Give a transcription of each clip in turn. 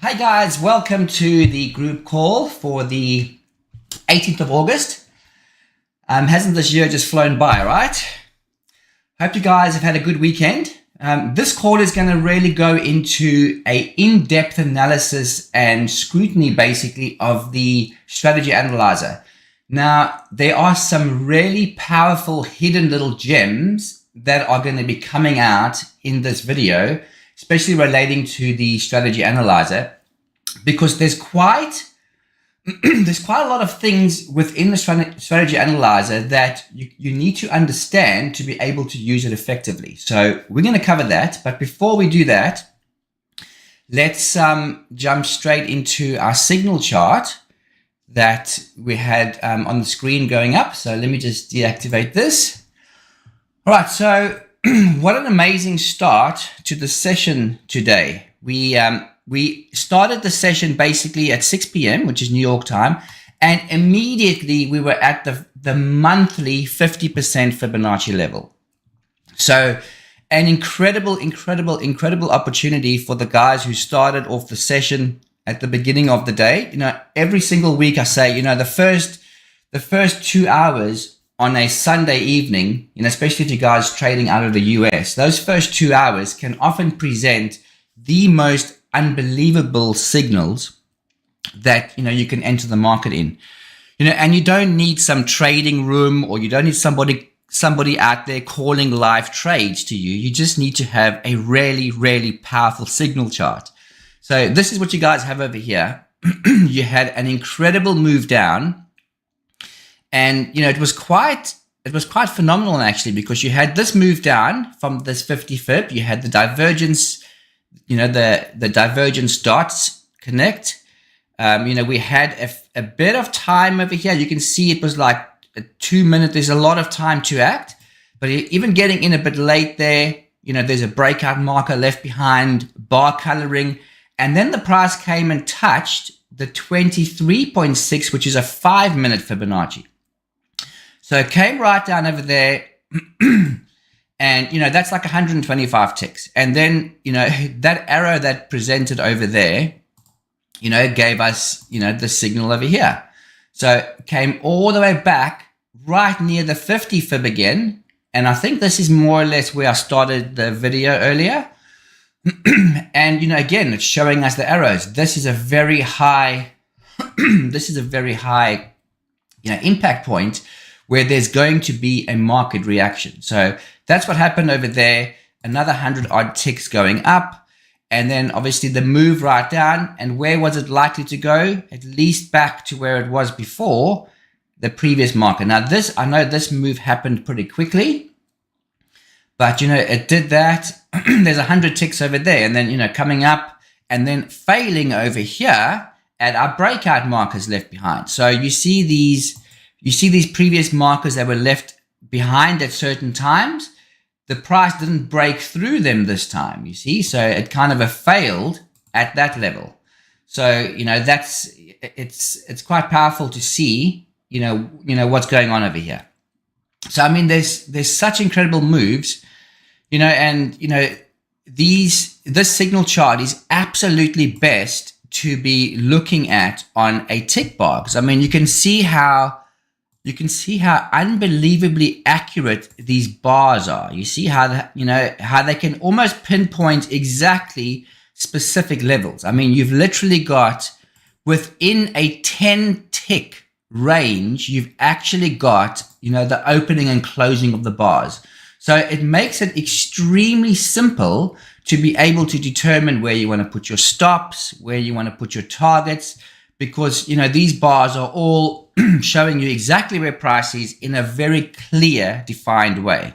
Hi guys, welcome to the group call for the 18th of August. Hasn't this year just flown by, right? Hope you guys have had a good weekend. This call is going to really go into a in-depth analysis and scrutiny basically of the strategy analyzer. Now, there are some really powerful hidden little gems that are going to be coming out in this video, especially relating to the strategy analyzer, because there's quite a lot of things within the strategy analyzer that you need to understand to be able to use it effectively. So we're going to cover that. But before we do that, let's jump straight into our signal chart that we had on the screen going up. So let me just deactivate this. All right, so what an amazing start to the session today. We started the session basically at 6 p.m., which is New York time, and immediately we were at the monthly 50% Fibonacci level. So an incredible opportunity for the guys who started off the session at the beginning of the day. You know, every single week I say, you know, the first 2 hours on a Sunday evening, you know, especially if you guys trading out of the US, those first 2 hours can often present the most unbelievable signals that, you know, you can enter the market in, you know, and you don't need some trading room, or you don't need somebody out there calling live trades to you. You just need to have a really powerful signal chart. So this is what you guys have over here. You had an incredible move down. And, you know, it was quite phenomenal actually, because you had this move down from this 50 fib, you had the divergence, you know, the divergence dots connect. You know, we had a bit of time over here. You can see it was like a 2 minute. There's a lot of time to act, but even getting in a bit late there, you know, there's a breakout marker left behind, bar coloring. And then the price came and touched the 23.6, which is a 5 minute Fibonacci. So it came right down over there, and, you know, that's like 125 ticks. And then, you know, that arrow that presented over there, you know, gave us, you know, the signal over here. So it came all the way back right near the 50 fib again. And I think this is more or less where I started the video earlier. And, you know, again, it's showing us the arrows. This is a very high, you know, impact point, where there's going to be a market reaction. So that's what happened over there. Another 100 odd ticks going up. And then obviously the move right down. And where was it likely to go? At least back to where it was before the previous market. Now this, I know this move happened pretty quickly, but, you know, it did that. There's 100 ticks over there, and then, you know, coming up and then failing over here at our breakout markers left behind. So you see these previous markers that were left behind at certain times. The price didn't break through them this time, you see. So it kind of failed at that level. So, you know, it's quite powerful to see, you know what's going on over here. So, I mean, there's such incredible moves, you know, and, you know, this signal chart is absolutely best to be looking at on a tick bar. Because, I mean, you can see how unbelievably accurate these bars are. You see how they can almost pinpoint exactly specific levels. I mean, you've literally got within a 10 tick range, you've actually got, you know, the opening and closing of the bars. So it makes it extremely simple to be able to determine where you want to put your stops, where you want to put your targets, because, you know, these bars are all showing you exactly where price is in a very clear, defined way.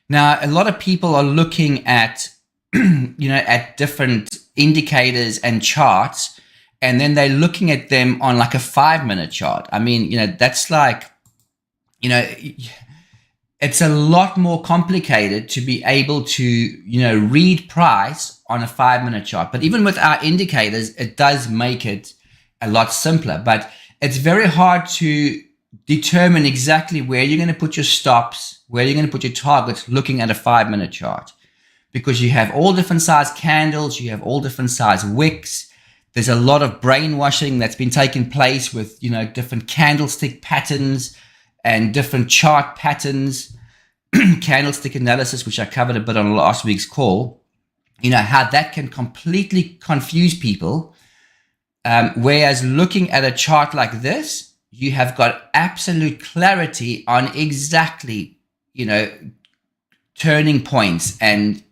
Now, a lot of people are looking at, you know, at different indicators and charts, and then they're looking at them on like a 5 minute chart. I mean, you know, that's like, you know, it's a lot more complicated to be able to, you know, read price on a 5 minute chart. But even with our indicators, it does make it a lot simpler. But it's very hard to determine exactly where you're going to put your stops, where you're going to put your targets looking at a 5 minute chart. because you have all different size candles, you have all different size wicks. There's a lot of brainwashing that's been taking place with, different candlestick patterns and different chart patterns, candlestick analysis, which I covered a bit on last week's call. How that can completely confuse people. Whereas looking at a chart like this, you have got absolute clarity on exactly, turning points and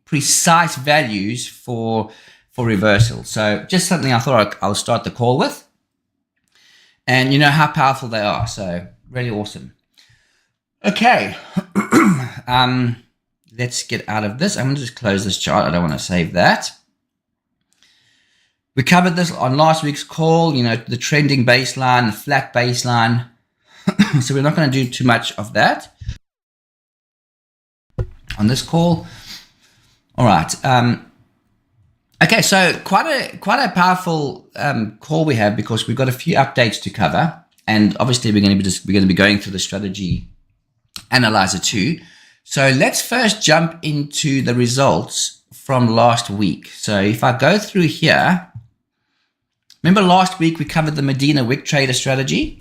precise values for reversal. So just something I thought I'll start the call with. And you know how powerful they are. So really awesome. Okay. Let's get out of this. I'm going to just close this chart. I don't want to save that. We covered this on last week's call, the trending baseline, the flat baseline. So we're not going to do too much of that on this call. All right. Okay, so quite a powerful call we have, because we've got a few updates to cover, and obviously we're going to be going through the strategy analyzer too. So let's first jump into the results from last week. So if I go through here, remember last week we covered the Medina Wick Trader strategy.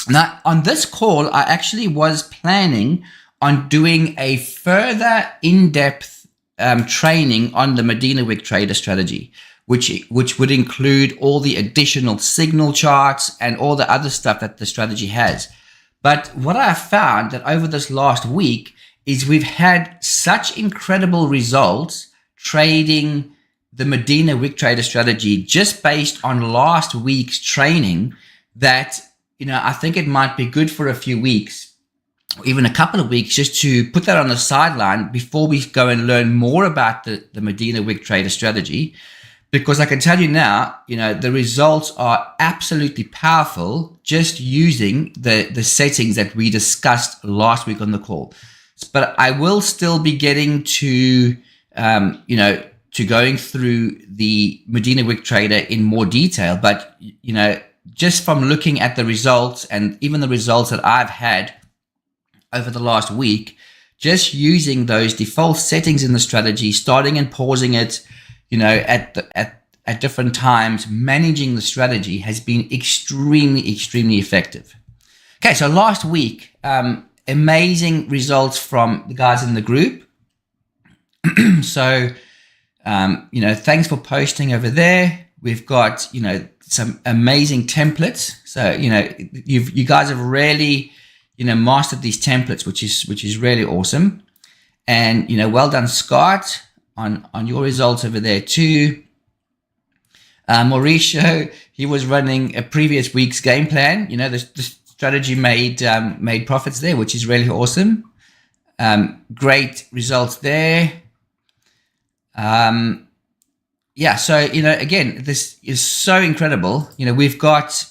Now on this call, I actually was planning on doing a further in-depth training on the Medina Wick Trader strategy, which would include all the additional signal charts and all the other stuff that the strategy has. But what I found that over this last week is we've had such incredible results trading the Medina Wick Trader strategy just based on last week's training that, I think it might be good for a few weeks, or even a couple of weeks, just to put that on the sideline before we go and learn more about the Medina Wick Trader strategy. Because I can tell you now, the results are absolutely powerful just using the settings that we discussed last week on the call. But I will still be getting to, to going through the Medina Wick Trader in more detail. But, just from looking at the results and even the results that I've had over the last week, just using those default settings in the strategy, starting and pausing it, at different times, managing the strategy has been extremely, extremely effective. Okay, so last week, amazing results from the guys in the group. So, thanks for posting over there. We've got, some amazing templates. So, you guys have really, mastered these templates, which is really awesome. And, well done, Scott, on your results over there too. Mauricio, he was running a previous week's game plan. The strategy made profits there, which is really awesome. Great results there. So, again, this is so incredible. We've got,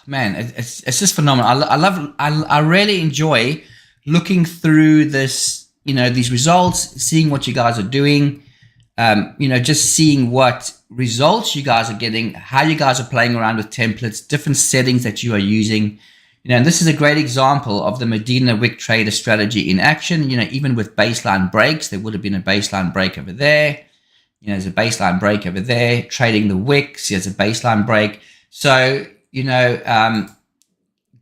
it's just phenomenal. I really enjoy looking through this, these results, seeing what you guys are doing, just seeing what results you guys are getting, how you guys are playing around with templates, different settings that you are using. And this is a great example of the Medina Wick Trader strategy in action. Even with baseline breaks, there would have been a baseline break over there. There's a baseline break over there. Trading the wicks, there's a baseline break. So,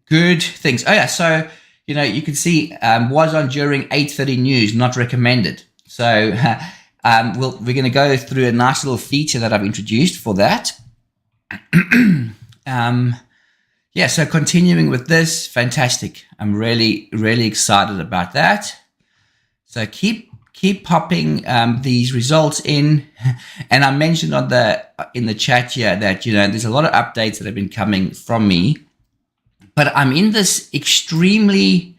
good things. Oh yeah, so, you can see was on during 8:30 news, not recommended. So we're going to go through a nice little feature that I've introduced for that. So continuing with this, fantastic. I'm really, really excited about that. So keep popping these results in. And I mentioned in the chat here that, there's a lot of updates that have been coming from me. But I'm in this extremely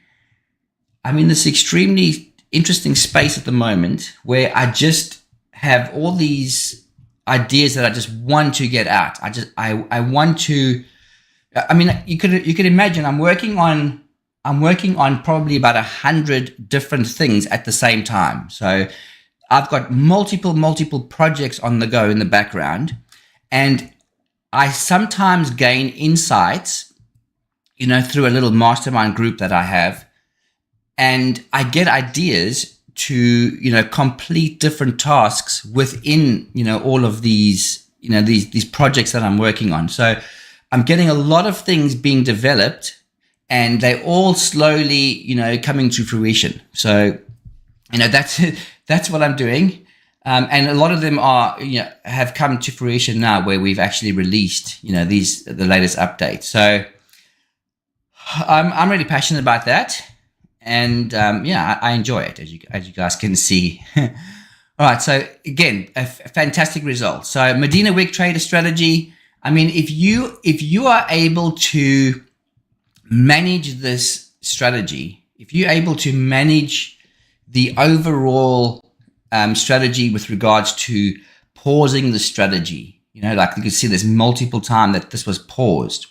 interesting space at the moment where I just have all these ideas that I just want to get out. I want to. You could imagine I'm working on probably about 100 different things at the same time. So I've got multiple projects on the go in the background, and I sometimes gain insights, through a little mastermind group that I have, and I get ideas to, complete different tasks within, all of these, these projects that I'm working on. So I'm getting a lot of things being developed, and they're all slowly, coming to fruition. So, that's what I'm doing. And a lot of them are, have come to fruition now, where we've actually released, the latest updates. So I'm really passionate about that. And I enjoy it, as you guys can see. All right, so again, a fantastic result. So Medina Wick Trader strategy. I mean, if you are able to manage this strategy, if you're able to manage the overall strategy with regards to pausing the strategy, like you can see, there's multiple times that this was paused.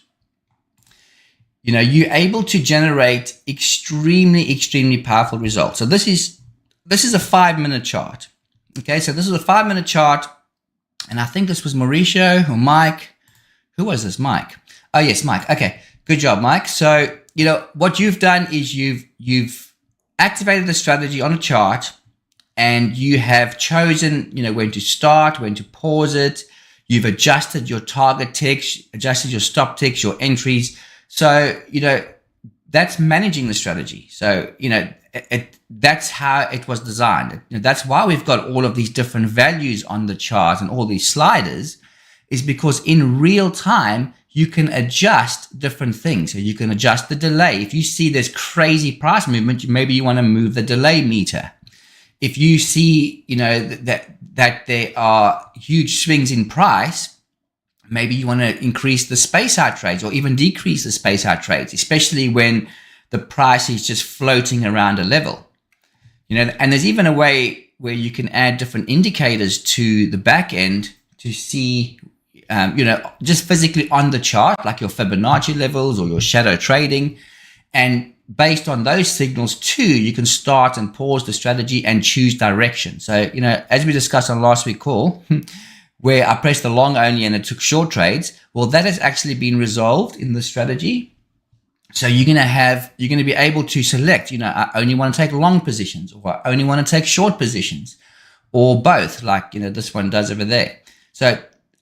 You're able to generate extremely, extremely powerful results. So this is a 5-minute chart. Okay, so this is a 5-minute chart, and I think this was Mauricio or Mike. Who was this? Mike. Oh yes, Mike. Okay, good job, Mike. So what you've done is you've activated the strategy on a chart, and you have chosen when to start, when to pause it. You've adjusted your target ticks, adjusted your stop ticks, your entries. So, that's managing the strategy. So, that's how it was designed. That's why we've got all of these different values on the chart and all these sliders, is because in real time, you can adjust different things. So you can adjust the delay. If you see there's crazy price movement, maybe you want to move the delay meter. If you see, that there are huge swings in price, maybe you want to increase the space out trades or even decrease the space out trades, especially when the price is just floating around a level. And there's even a way where you can add different indicators to the back end to see, just physically on the chart, like your Fibonacci levels or your shadow trading. And based on those signals too, you can start and pause the strategy and choose direction. So, as we discussed on last week's call, where I pressed the long only and it took short trades, well, that has actually been resolved in the strategy. So you're going to be able to select, I only want to take long positions, or I only want to take short positions, or both, like, this one does over there. So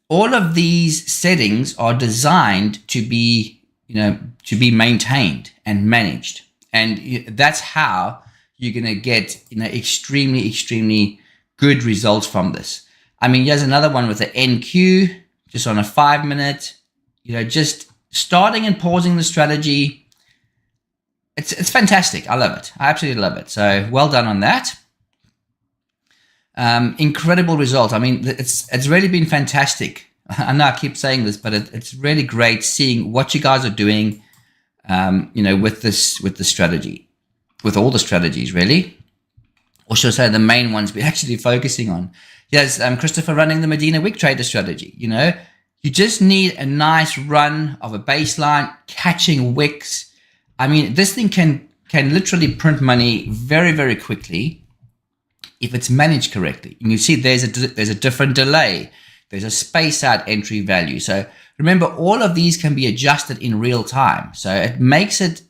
all of these settings are designed to be, to be maintained and managed. And that's how you're going to get, extremely, extremely good results from this. I mean, here's another one with the NQ, just on a 5-minute, just starting and pausing the strategy. It's fantastic. I love it. I absolutely love it. So well done on that. Incredible result. I mean, it's really been fantastic. I know I keep saying this, but it's really great seeing what you guys are doing, with the strategy, with all the strategies, really. Or should I say the main ones we're actually focusing on. Yes, Christopher running the Medina Wick Trader strategy. You just need a nice run of a baseline, catching wicks. I mean, this thing can literally print money very, very quickly if it's managed correctly. And you see there's a different delay. There's a space out entry value. So remember, all of these can be adjusted in real time. So it makes it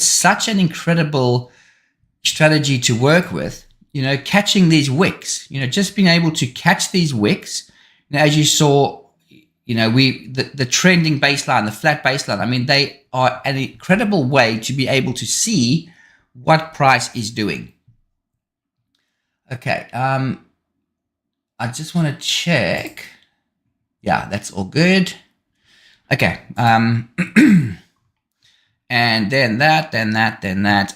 such an incredible strategy to work with. Catching these wicks, just being able to catch these wicks, as you saw, the trending baseline, the flat baseline, I mean, they are an incredible way to be able to see what price is doing. Okay. I just want to check. Yeah, that's all good. Okay. And then that.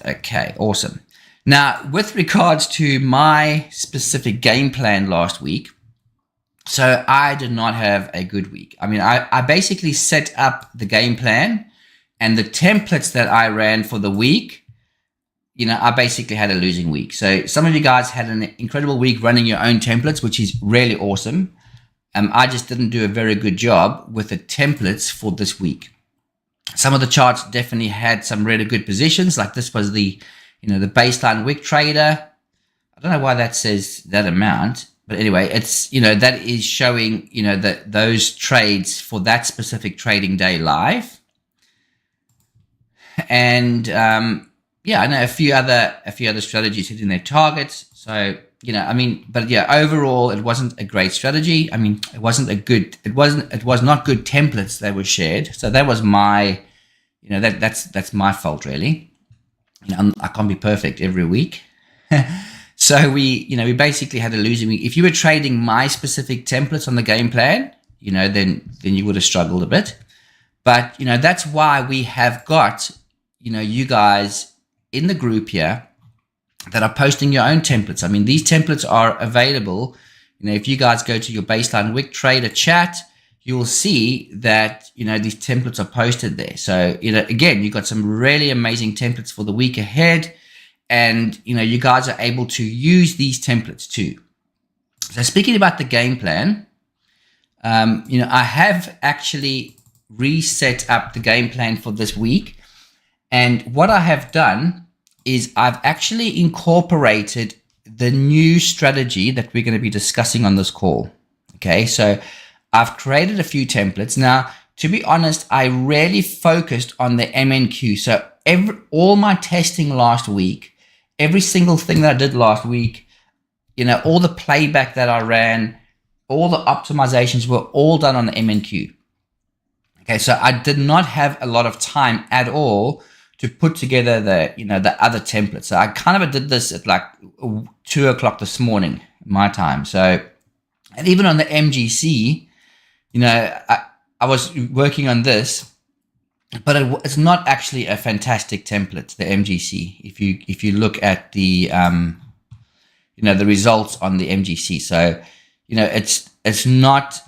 Okay, awesome. Now, with regards to my specific game plan last week, so I did not have a good week. I mean, I basically set up the game plan, and the templates that I ran for the week, I basically had a losing week. So some of you guys had an incredible week running your own templates, which is really awesome. I just didn't do a very good job with the templates for this week. Some of the charts definitely had some really good positions, like this was the baseline wick trader. I don't know why that says that amount, but anyway, it's, that is showing, that those trades for that specific trading day live. And, yeah, I know a few other strategies hitting their targets. So, I mean, but yeah, overall, it wasn't a great strategy. I mean, it was not good templates that were shared. So that was my, that's my fault, really. I can't be perfect every week. So we basically had a losing week. If you were trading my specific templates on the game plan, then you would have struggled a bit. But, that's why we have got, you guys in the group here that are posting your own templates. I mean, these templates are available. If you guys go to your baseline wick trader chat, you will see that, these templates are posted there. So, again, you've got some really amazing templates for the week ahead. And, you guys are able to use these templates too. So speaking about the game plan, I have actually reset up the game plan for this week. And what I have done is I've actually incorporated the new strategy that we're going to be discussing on this call. Okay, so I've created a few templates. Now, to be honest, I really focused on the MNQ. So all my testing last week, every single thing that I did last week, all the playback that I ran, all the optimizations were all done on the MNQ. Okay, so I did not have a lot of time at all to put together the other templates. So I kind of did this at like 2 o'clock this morning, my time. So, and even on the MGC, I was working on this, but it's not actually a fantastic template, the MGC. If you look at the the results on the MGC, so it's not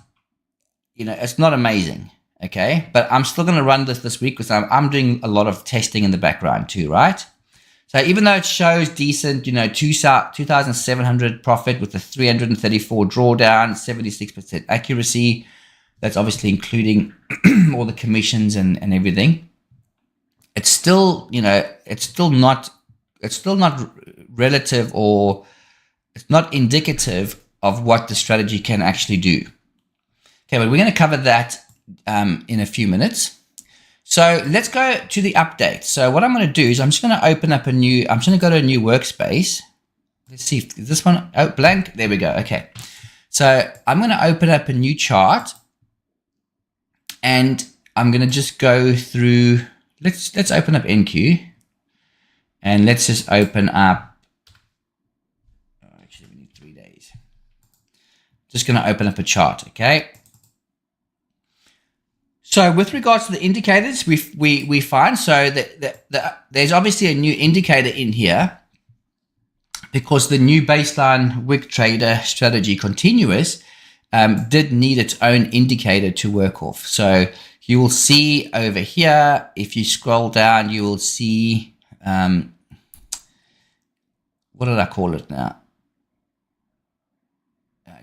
amazing. Okay, but I'm still going to run this week because I'm doing a lot of testing in the background too, right? So even though it shows decent, 2,700 profit with a 334 drawdown, 76% accuracy, that's obviously including all the commissions and everything. It's still, it's still not relative, or it's not indicative of what the strategy can actually do. Okay, but we're going to cover that in a few minutes. So let's go to the update. So what I'm going to do is I'm just going to open up I'm just going to go to a new workspace. Let's see if this one, blank. There we go. Okay. So I'm going to open up a new chart, and I'm going to just go through, let's open up NQ, and let's just open up, actually we need 3 days. Just going to open up a chart. Okay. So with regards to the indicators, we find so that there's obviously a new indicator in here because the new baseline wick trader strategy continuous did need its own indicator to work off. So you will see over here, if you scroll down, you will see, what did I call it now?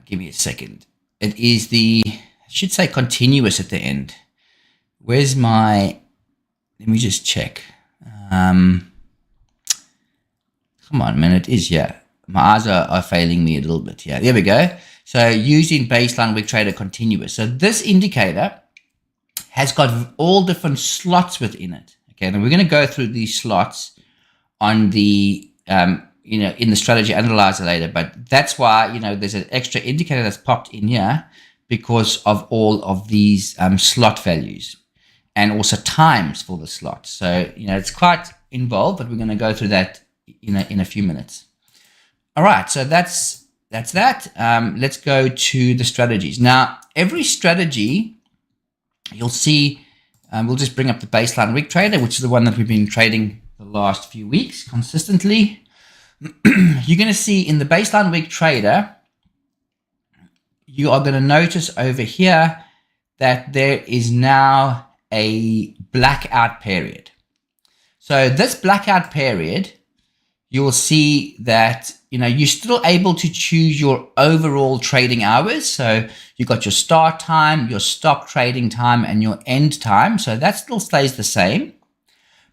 Give me a second. It is I should say continuous at the end. Where's my, let me just check. Come on, man, it is, yeah. My eyes are failing me a little bit. Yeah, there we go. So using baseline wick trader continuous. So this indicator has got all different slots within it. Okay, and we're going to go through these slots on the, in the strategy analyzer later, but that's why, there's an extra indicator that's popped in here because of all of these slot values. And also times for the slot. So, it's quite involved, but we're going to go through that in a few minutes. All right, so that's that. Let's go to the strategies. Now, every strategy, you'll see, we'll just bring up the baseline wick trader, which is the one that we've been trading the last few weeks consistently. You're going to see in the baseline wick trader, you are going to notice over here that there is now a blackout period. So this blackout period, you will see that, you're still able to choose your overall trading hours. So you've got your start time, your stop trading time, and your end time. So that still stays the same.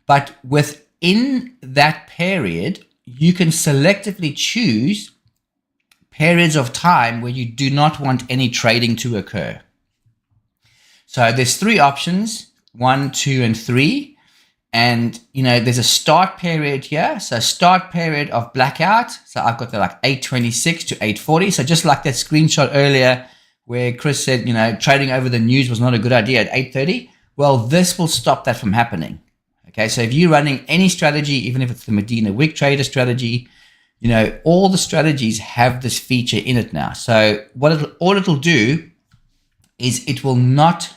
But within that period, you can selectively choose periods of time where you do not want any trading to occur. So there's 3 options, 1, 2, and 3. And, there's a start period here. So start period of blackout. So I've got the like 8:26 to 8:40. So just like that screenshot earlier where Chris said, trading over the news was not a good idea at 8:30. Well, this will stop that from happening. Okay, so if you're running any strategy, even if it's the Medina Wick Trader strategy, all the strategies have this feature in it now. So all it'll do is it will not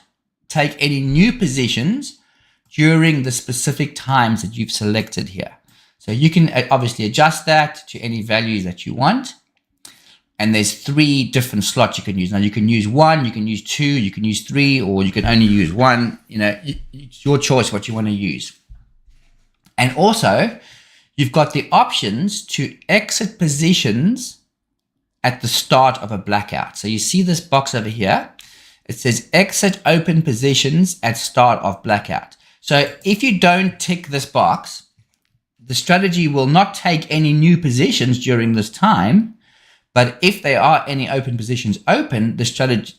take any new positions during the specific times that you've selected here. So you can obviously adjust that to any values that you want. And there's 3 different slots you can use. Now you can use 1, you can use 2, you can use 3, or you can only use 1. It's your choice what you want to use. And also, you've got the options to exit positions at the start of a blackout. So you see this box over here. It says exit open positions at start of blackout. So if you don't tick this box, the strategy will not take any new positions during this time. But if there are any open positions open, the strategy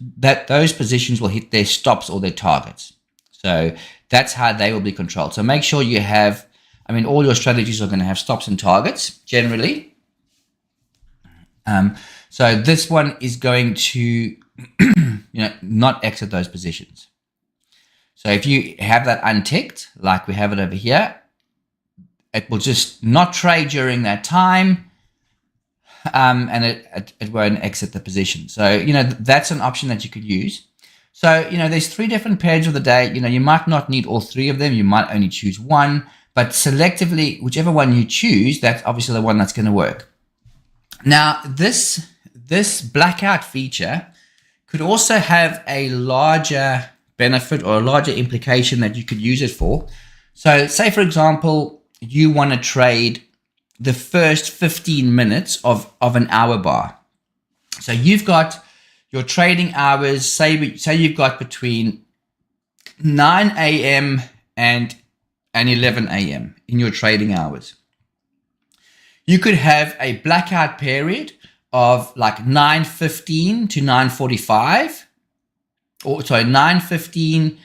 those positions will hit their stops or their targets. So that's how they will be controlled. So make sure you have, all your strategies are going to have stops and targets generally. So this one is going to, not exit those positions. So if you have that unticked, like we have it over here, it will just not trade during that time. And it won't exit the position. So, that's an option that you could use. So, there's 3 different periods of the day. You might not need all 3 of them. You might only choose 1. But selectively, whichever one you choose, that's obviously the one that's going to work. Now, this blackout feature could also have a larger benefit or a larger implication that you could use it for. So, say, for example, you want to trade the first 15 minutes of an hour bar. So you've got your trading hours, say you've got between 9 a.m. and 11 a.m. in your trading hours. You could have a blackout period of like 9:15 to 9:45, or sorry, 9:15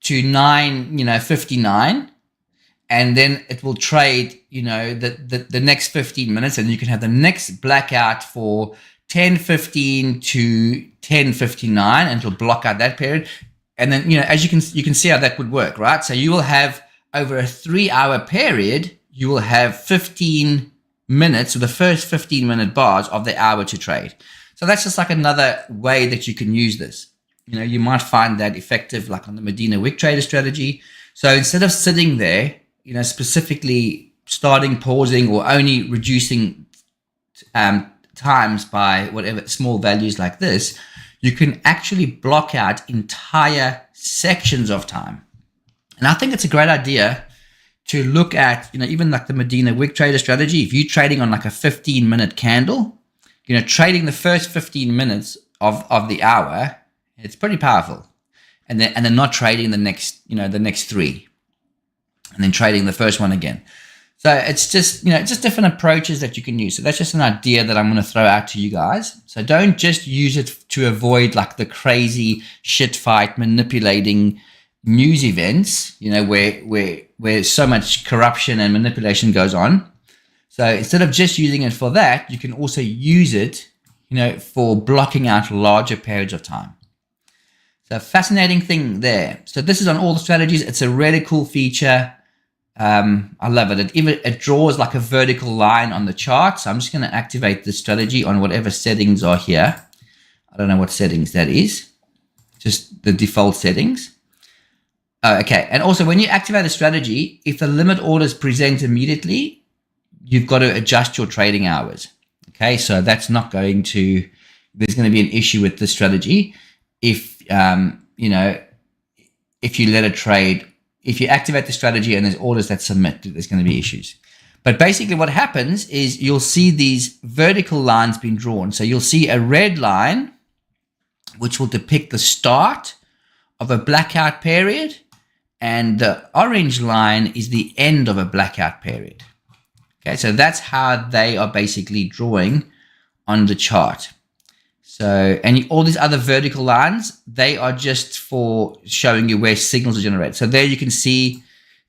to 9:59. And then it will trade, the next 15 minutes, and you can have the next blackout for 10:15 to 10:59, and it'll block out that period. And then, as you can see how that would work, right? So you will have over a 3-hour period, you will have 15 minutes, so the first 15-minute bars of the hour to trade. So that's just like another way that you can use this. You might find that effective, like on the Medina Wick Trader strategy. So instead of sitting there, specifically starting, pausing, or only reducing times by whatever small values like this, you can actually block out entire sections of time. And I think it's a great idea to look at, even like the Medina Wick Trader strategy. If you're trading on like a 15-minute candle, trading the first 15 minutes of the hour, it's pretty powerful. And then not trading the next 3. And then trading the first one again. So it's just, just different approaches that you can use. So that's just an idea that I'm going to throw out to you guys. So don't just use it to avoid like the crazy shit fight, manipulating news events, where so much corruption and manipulation goes on. So instead of just using it for that, you can also use it, for blocking out larger periods of time. So fascinating thing there. So this is on all the strategies. It's a really cool feature. I love it. It draws like a vertical line on the chart. So I'm just going to activate this strategy on whatever settings are here. I don't know what settings that is. Just the default settings. Oh, okay. And also when you activate a strategy, if the limit orders present immediately, you've got to adjust your trading hours. Okay. So that's not going to, there's going to be an issue with this strategy. If, if you let it trade, if you activate the strategy and there's orders that submit, there's going to be issues. But basically what happens is you'll see these vertical lines being drawn. So you'll see a red line, which will depict the start of a blackout period. And the orange line is the end of a blackout period. Okay, so that's how they are basically drawing on the chart. So, and all these other vertical lines, they are just for showing you where signals are generated. So there you can see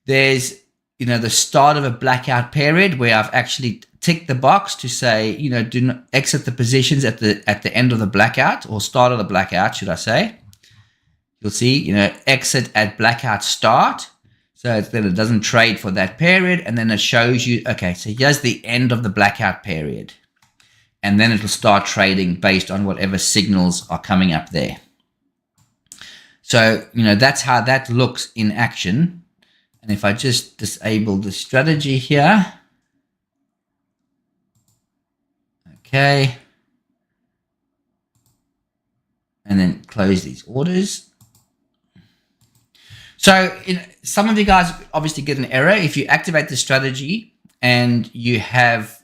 there's the start of a blackout period where I've actually ticked the box to say, do not exit the positions at the end of the blackout, or start of the blackout, should I say. You'll see, exit at blackout start. So then it doesn't trade for that period. And then it shows you, okay, so here's the end of the blackout period. And then it'll start trading based on whatever signals are coming up there. So, that's how that looks in action. And if I just disable the strategy here. Okay. And then close these orders. So some of you guys obviously get an error if you activate the strategy and you have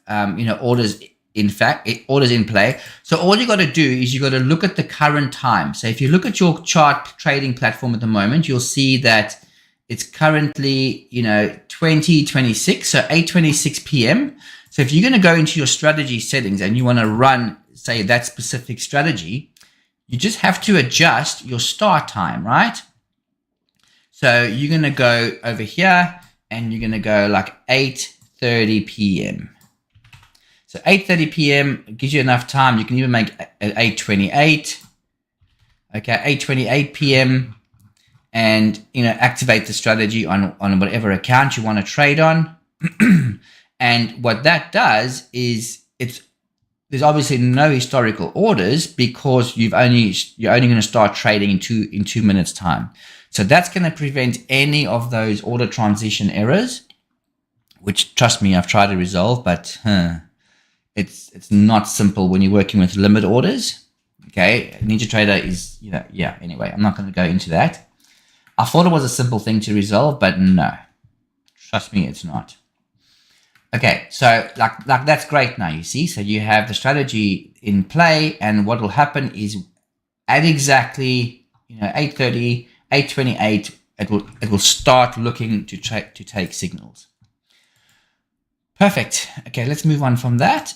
orders in play. So all you got to do is you got to look at the current time. So if you look at your chart trading platform at the moment, you'll see that it's currently 20:26, so 8:26 p.m. So if you're going to go into your strategy settings and you want to run, say, that specific strategy, you just have to adjust your start time, right? So you're going to go over here and you're going to go like 8:30 p.m. So 8:30 p.m. gives you enough time. You can even make it 8:28. Okay, 8:28 p.m. and activate the strategy on whatever account you want to trade on. And what that does is there's obviously no historical orders because you're only going to start trading in 2 minutes time. So that's going to prevent any of those order transition errors, which, trust me, I've tried to resolve, but it's not simple when you're working with limit orders. Okay, NinjaTrader is, anyway, I'm not going to go into that. I thought it was a simple thing to resolve, but no, trust me, it's not. Okay, so like that's great now, you see. So you have the strategy in play, and what will happen is at exactly 8:30, 8:28, it will start looking to take signals. Perfect. Okay, let's move on from that.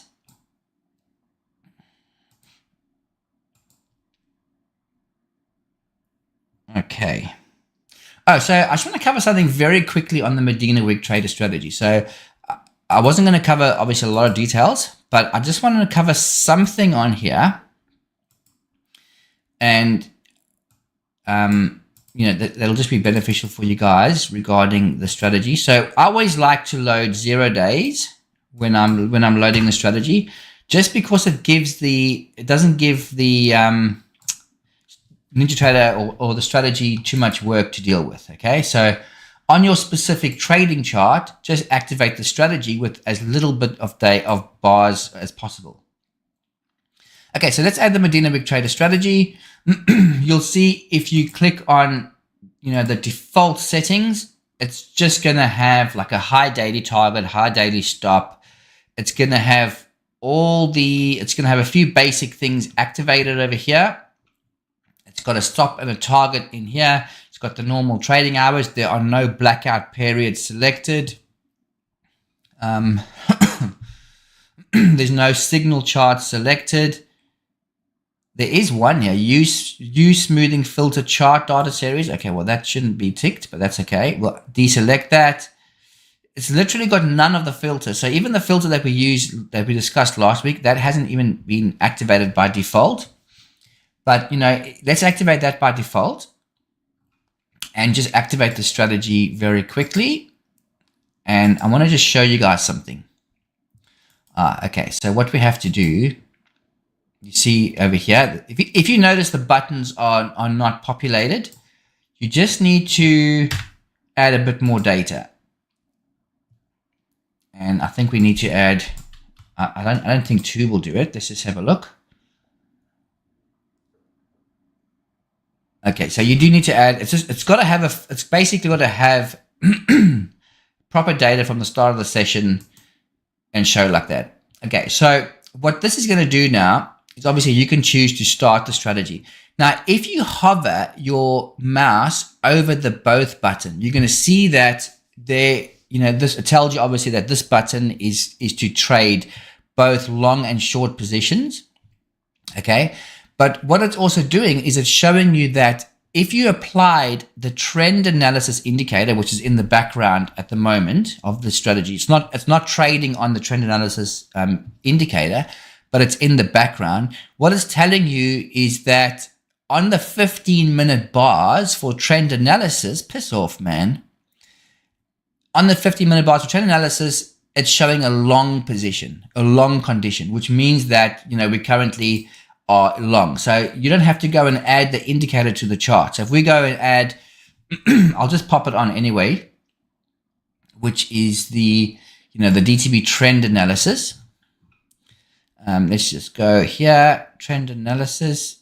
Okay. Oh, so I just want to cover something very quickly on the Medina Wig Trader strategy. So I wasn't going to cover obviously a lot of details, but I just wanted to cover something on here, and that'll just be beneficial for you guys regarding the strategy. So I always like to load 0 days when I'm loading the strategy, just because it doesn't give the NinjaTrader or the strategy too much work to deal with. Okay, so on your specific trading chart, just activate the strategy with as little bit of bars as possible. Okay, so let's add the Medina Wig Trader strategy. You'll see if you click on the default settings, it's just going to have like a high daily target, high daily stop. It's going to have a few basic things activated over here. It's got a stop and a target in here. It's got the normal trading hours. There are no blackout periods selected. There's no signal chart selected. There is one here, use smoothing filter chart data series. Okay, well, that shouldn't be ticked, but that's okay. We'll deselect that. It's literally got none of the filters. So even the filter that we discussed last week, that hasn't even been activated by default. But, let's activate that by default and just activate the strategy very quickly. And I want to just show you guys something. Okay, so what we have to do, you see over here, if you notice the buttons are not populated, you just need to add a bit more data. And I think we need to add, I don't think 2 will do it. Let's just have a look. Okay, so you do need to add, it's basically got to have proper data from the start of the session and show like that. Okay, so what this is going to do now is obviously you can choose to start the strategy. Now, if you hover your mouse over the both button, you're going to see that there, it tells you obviously that this button is to trade both long and short positions. Okay. But what it's also doing is it's showing you that if you applied the trend analysis indicator, which is in the background at the moment of the strategy, it's not trading on the trend analysis indicator, but it's in the background. What it's telling you is that on the 15-minute bars for trend analysis, piss off, man. On the 15-minute bars for trend analysis, it's showing a long position, a long condition, which means that, we currently are long. So you don't have to go and add the indicator to the chart. So if we go and add, I'll just pop it on anyway, which is the DTB trend analysis. Let's just go here, trend analysis.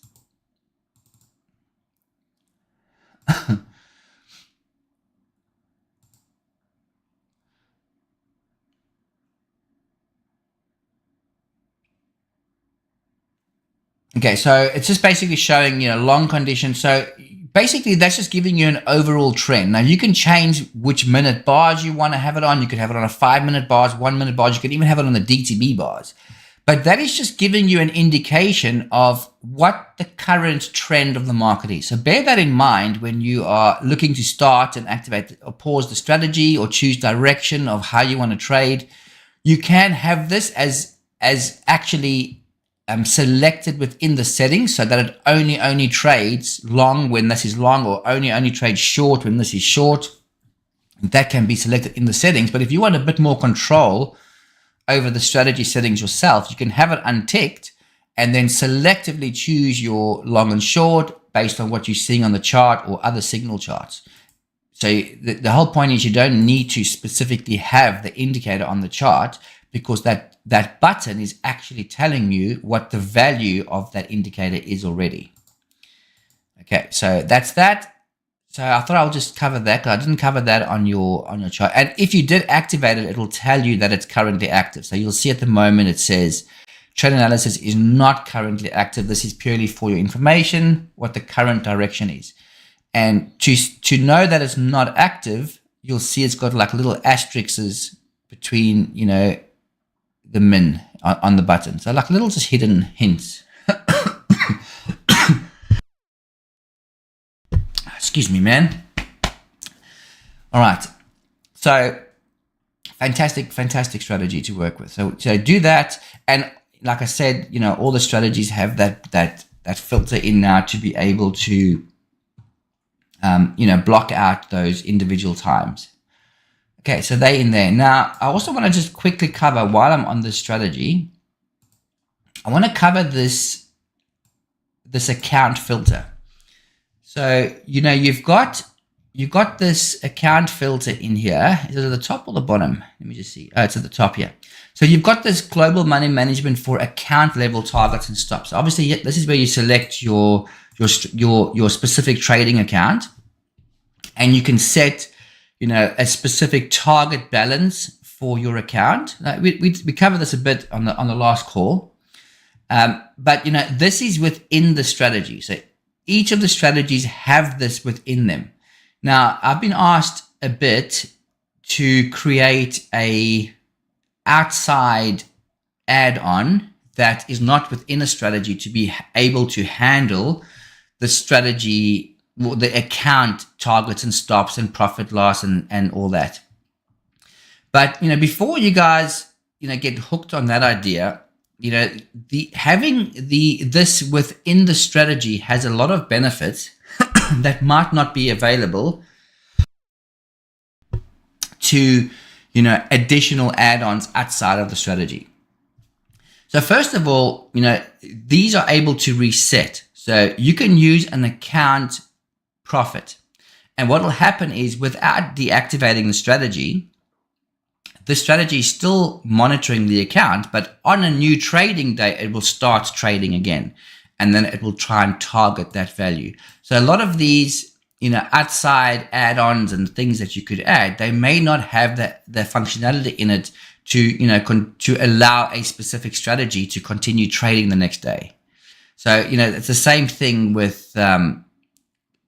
Okay, so it's just basically showing, long condition. So basically that's just giving you an overall trend. Now you can change which minute bars you want to have it on. You could have it on a 5-minute bars, 1-minute bars. You could even have it on the DTB bars. But that is just giving you an indication of what the current trend of the market is. So bear that in mind when you are looking to start and activate or pause the strategy or choose direction of how you want to trade. You can have this as actually selected within the settings so that it only trades long when this is long, or only trades short when this is short. That can be selected in the settings. But if you want a bit more control over the strategy settings yourself, you can have it unticked and then selectively choose your long and short based on what you're seeing on the chart or other signal charts. So the whole point is you don't need to specifically have the indicator on the chart, because that button is actually telling you what the value of that indicator is already. Okay, so that's that. So I thought I'll just cover that, because I didn't cover that on your chart. And if you did activate it, it will tell you that it's currently active. So you'll see at the moment it says trend analysis is not currently active. This is purely for your information, what the current direction is. And to know that it's not active, you'll see it's got like little asterisks between, the min on the button. So like little just hidden hints. Excuse me, man. All right. So fantastic strategy to work with. So do that. And like I said, all the strategies have that filter in now to be able to, block out those individual times. Okay, so they're in there. Now, I also want to just quickly cover, while I'm on this strategy, I want to cover this account filter. So, you've got this account filter in here. Is it at the top or the bottom? Let me just see. Oh, it's at the top here. So you've got this global money management for account level targets and stops. Obviously, this is where you select your specific trading account, and you can set a specific target balance for your account. We covered this a bit on the last call, but this is within the strategy. So each of the strategies have this within them. Now I've been asked a bit to create a outside add-on that is not within a strategy to be able to handle the strategy, the account targets and stops and profit loss and all that. But before you guys get hooked on that idea, having this within the strategy has a lot of benefits that might not be available to additional add-ons outside of the strategy. So first of all, these are able to reset. So you can use an account profit. And what will happen is, without deactivating the strategy is still monitoring the account, but on a new trading day, it will start trading again. And then it will try and target that value. So a lot of these, outside add-ons and things that you could add, they may not have the functionality in it to allow a specific strategy to continue trading the next day. So, it's the same thing with,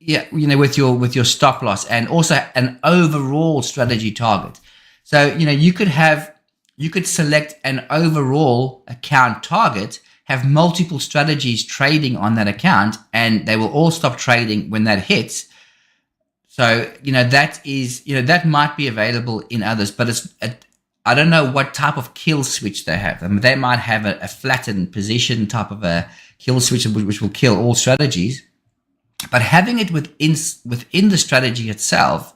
with your stop loss, and also an overall strategy target. So, you could select an overall account target. have multiple strategies trading on that account, and they will all stop trading when that hits. So, that might be available in others, but I don't know what type of kill switch they have. I mean, they might have a flattened position type of a kill switch, which will kill all strategies. But having it within the strategy itself,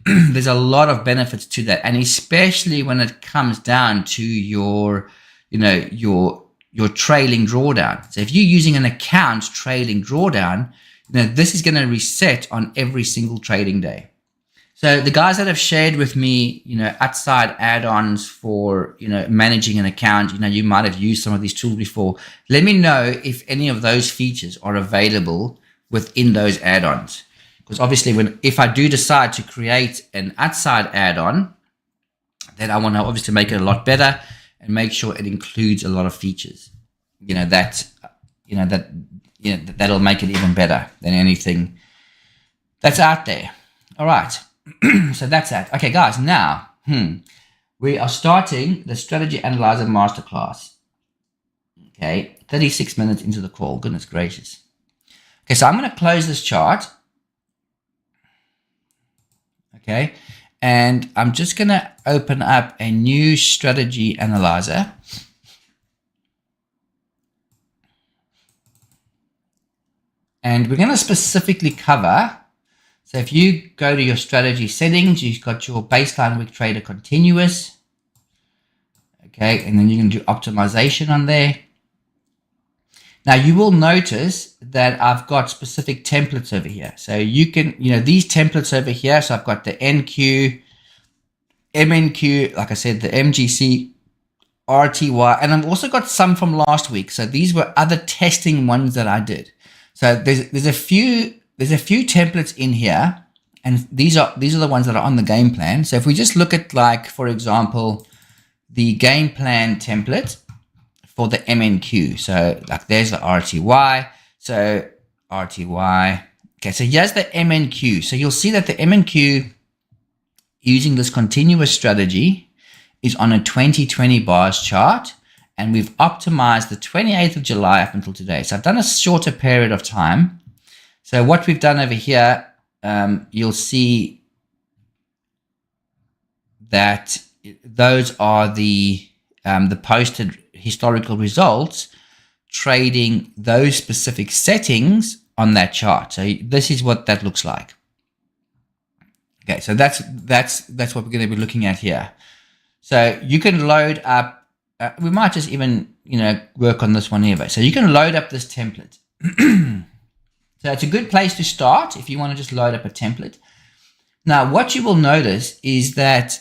there's a lot of benefits to that. And especially when it comes down to your trailing drawdown. So if you're using an account trailing drawdown, this is going to reset on every single trading day. So the guys that have shared with me, outside add-ons for, managing an account, you might have used some of these tools before. Let me know if any of those features are available within those add-ons. Because obviously if I do decide to create an outside add-on, then I want to obviously make it a lot better and make sure it includes a lot of features, that'll make it even better than anything that's out there. All right. So that's that. Okay, guys, now we are starting the Strategy Analyzer Masterclass. Okay, 36 minutes into the call. Goodness gracious. Okay, so I'm going to close this chart. Okay, and I'm just going to open up a new Strategy Analyzer. And we're going to specifically cover, so if you go to your strategy settings, you've got your baseline week trader continuous. Okay, and then you can do optimization on there. Now you will notice that I've got specific templates over here. So you can, these templates over here. So I've got the NQ, MNQ, like I said, the MGC, RTY, and I've also got some from last week. So these were other testing ones that I did. So there's a few templates in here, and these are the ones that are on the game plan. So if we just look at, like, for example, the game plan template for the MNQ. So like there's the RTY. So RTY. Okay, so here's the MNQ. So you'll see that the MNQ using this continuous strategy is on a 2020 bars chart. And we've optimized the 28th of July up until today. So I've done a shorter period of time. So what we've done over here, you'll see that those are the posted historical results trading those specific settings on that chart. So this is what that looks like. Okay, so that's what we're going to be looking at here. So you can load up. We might just even, work on this one here. So you can load up this template. So it's a good place to start if you want to just load up a template. Now, what you will notice is that,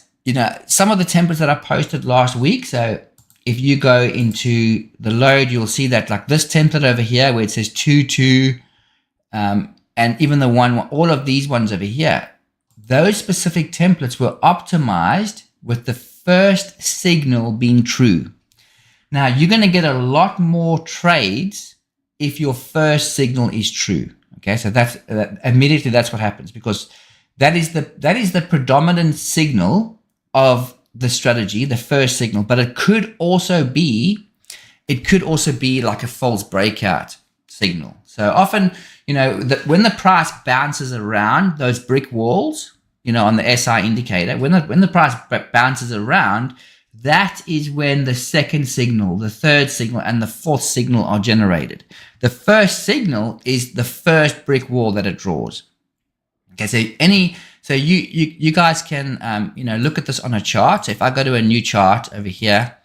some of the templates that I posted last week. So if you go into the load, you'll see that, like this template over here where it says 2-2, and even all of these ones over here, those specific templates were optimized with the first signal being true. Now you're going to get a lot more trades if your first signal is true. Okay, so that's immediately that's what happens, because that is the predominant signal of the strategy, the first signal. But it could also be like a false breakout signal. So often, when the price bounces around those brick walls, on the SI indicator, when the price bounces around, that is when the second signal, the third signal, and the fourth signal are generated. The first signal is the first brick wall that it draws. Okay, so you guys can look at this on a chart. So if I go to a new chart over here,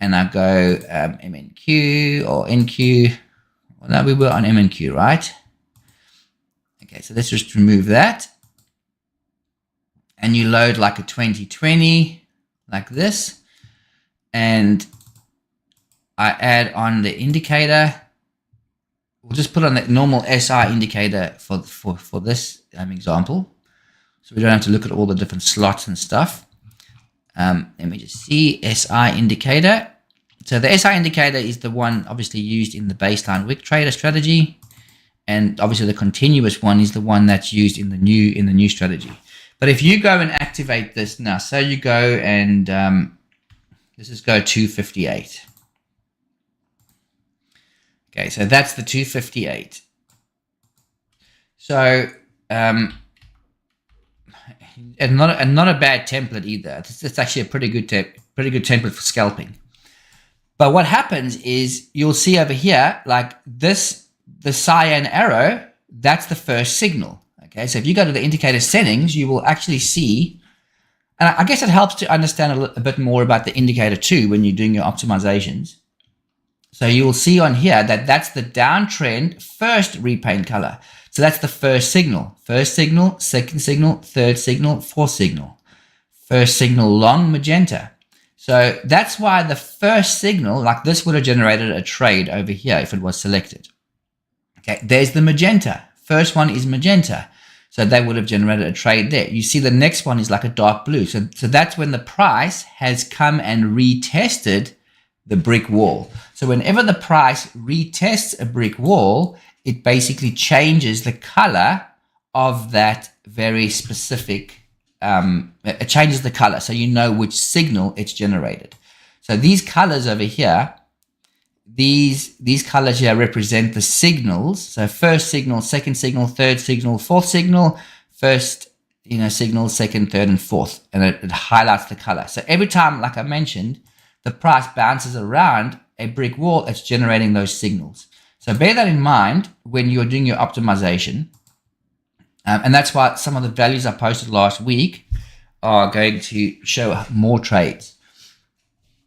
and I go MNQ or NQ, well, no, we were on MNQ, right? Okay, so let's just remove that. And you load like a 2020 like this, and I add on the indicator. We'll just put on the normal SI indicator for this example, so we don't have to look at all the different slots and stuff. Let me just see SI indicator. So the SI indicator is the one obviously used in the baseline wick trader strategy, and obviously the continuous one is the one that's used in the new strategy. But if you go and activate this now, so you go and let's just go 258. Okay, so that's the 258. So, and not a bad template either. It's actually a pretty good template for scalping. But what happens is you'll see over here, like this, the cyan arrow, that's the first signal. Okay, so if you go to the indicator settings, you will actually see, and I guess it helps to understand a bit more about the indicator too when you're doing your optimizations. So you will see on here that that's the downtrend first repaint color. So that's the first signal, second signal, third signal, fourth signal. First signal long magenta. So that's why the first signal, like this, would have generated a trade over here if it was selected. Okay, there's the magenta. First one is magenta. So they would have generated a trade there. You see the next one is like a dark blue. So that's when the price has come and retested the brick wall. So whenever the price retests a brick wall, it basically changes the color of that very specific, it changes the color so you know which signal it's generated. So these colors over here, these colors here represent the signals. So first signal, second signal, third signal, fourth signal, first signal, second, third, and fourth, and it highlights the color. So every time, like I mentioned, the price bounces around a brick wall, it's generating those signals. So bear that in mind when you're doing your optimization. And that's why some of the values I posted last week are going to show more trades.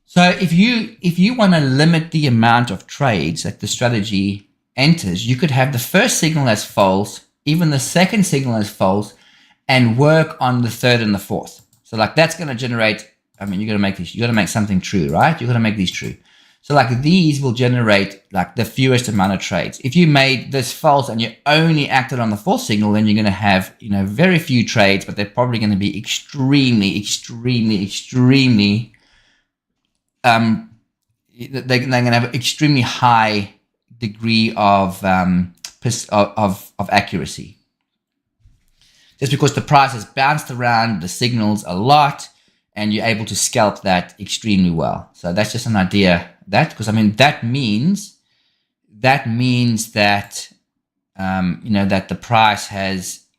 So if you want to limit the amount of trades that the strategy enters, you could have the first signal as false, even the second signal as false, and work on the third and the fourth. So like that's going to generate, I mean, you got to make something true, right? You got to make these true. So like these will generate like the fewest amount of trades. If you made this false and you only acted on the fourth signal, then you're going to have, very few trades, but they're probably going to be extremely, they're going to have an extremely high degree of accuracy. Just because the price has bounced around the signals a lot, and you're able to scalp that extremely well. So that's just an idea because that means that that the price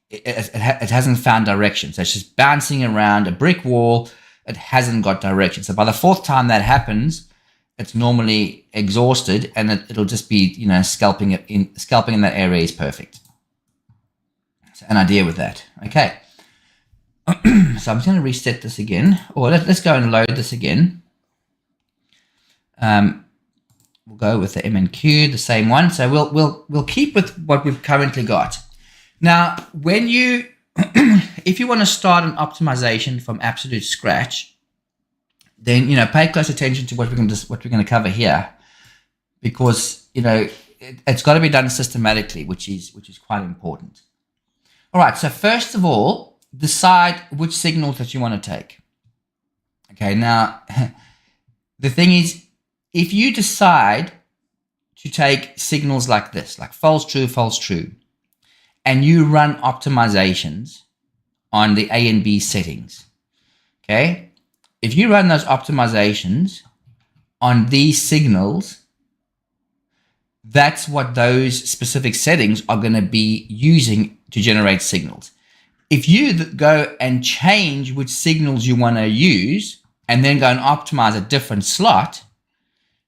it hasn't found direction. So it's just bouncing around a brick wall. It hasn't got direction. So by the fourth time that happens, it's normally exhausted, and it'll just be scalping in that area is perfect. So an idea with that. Okay. So I'm just going to reset this again, or let's go and load this again. We'll go with the MNQ, the same one. So we'll keep with what we've currently got. Now, when if you want to start an optimization from absolute scratch, then pay close attention to what we're going to cover here, because it's got to be done systematically, which is quite important. All right. So first of all, decide which signals that you want to take. Okay, now the thing is, if you decide to take signals like this, like false, true, and you run optimizations on the A and B settings, okay, if you run those optimizations on these signals, that's what those specific settings are going to be using to generate signals. If you go and change which signals you want to use and then go and optimize a different slot,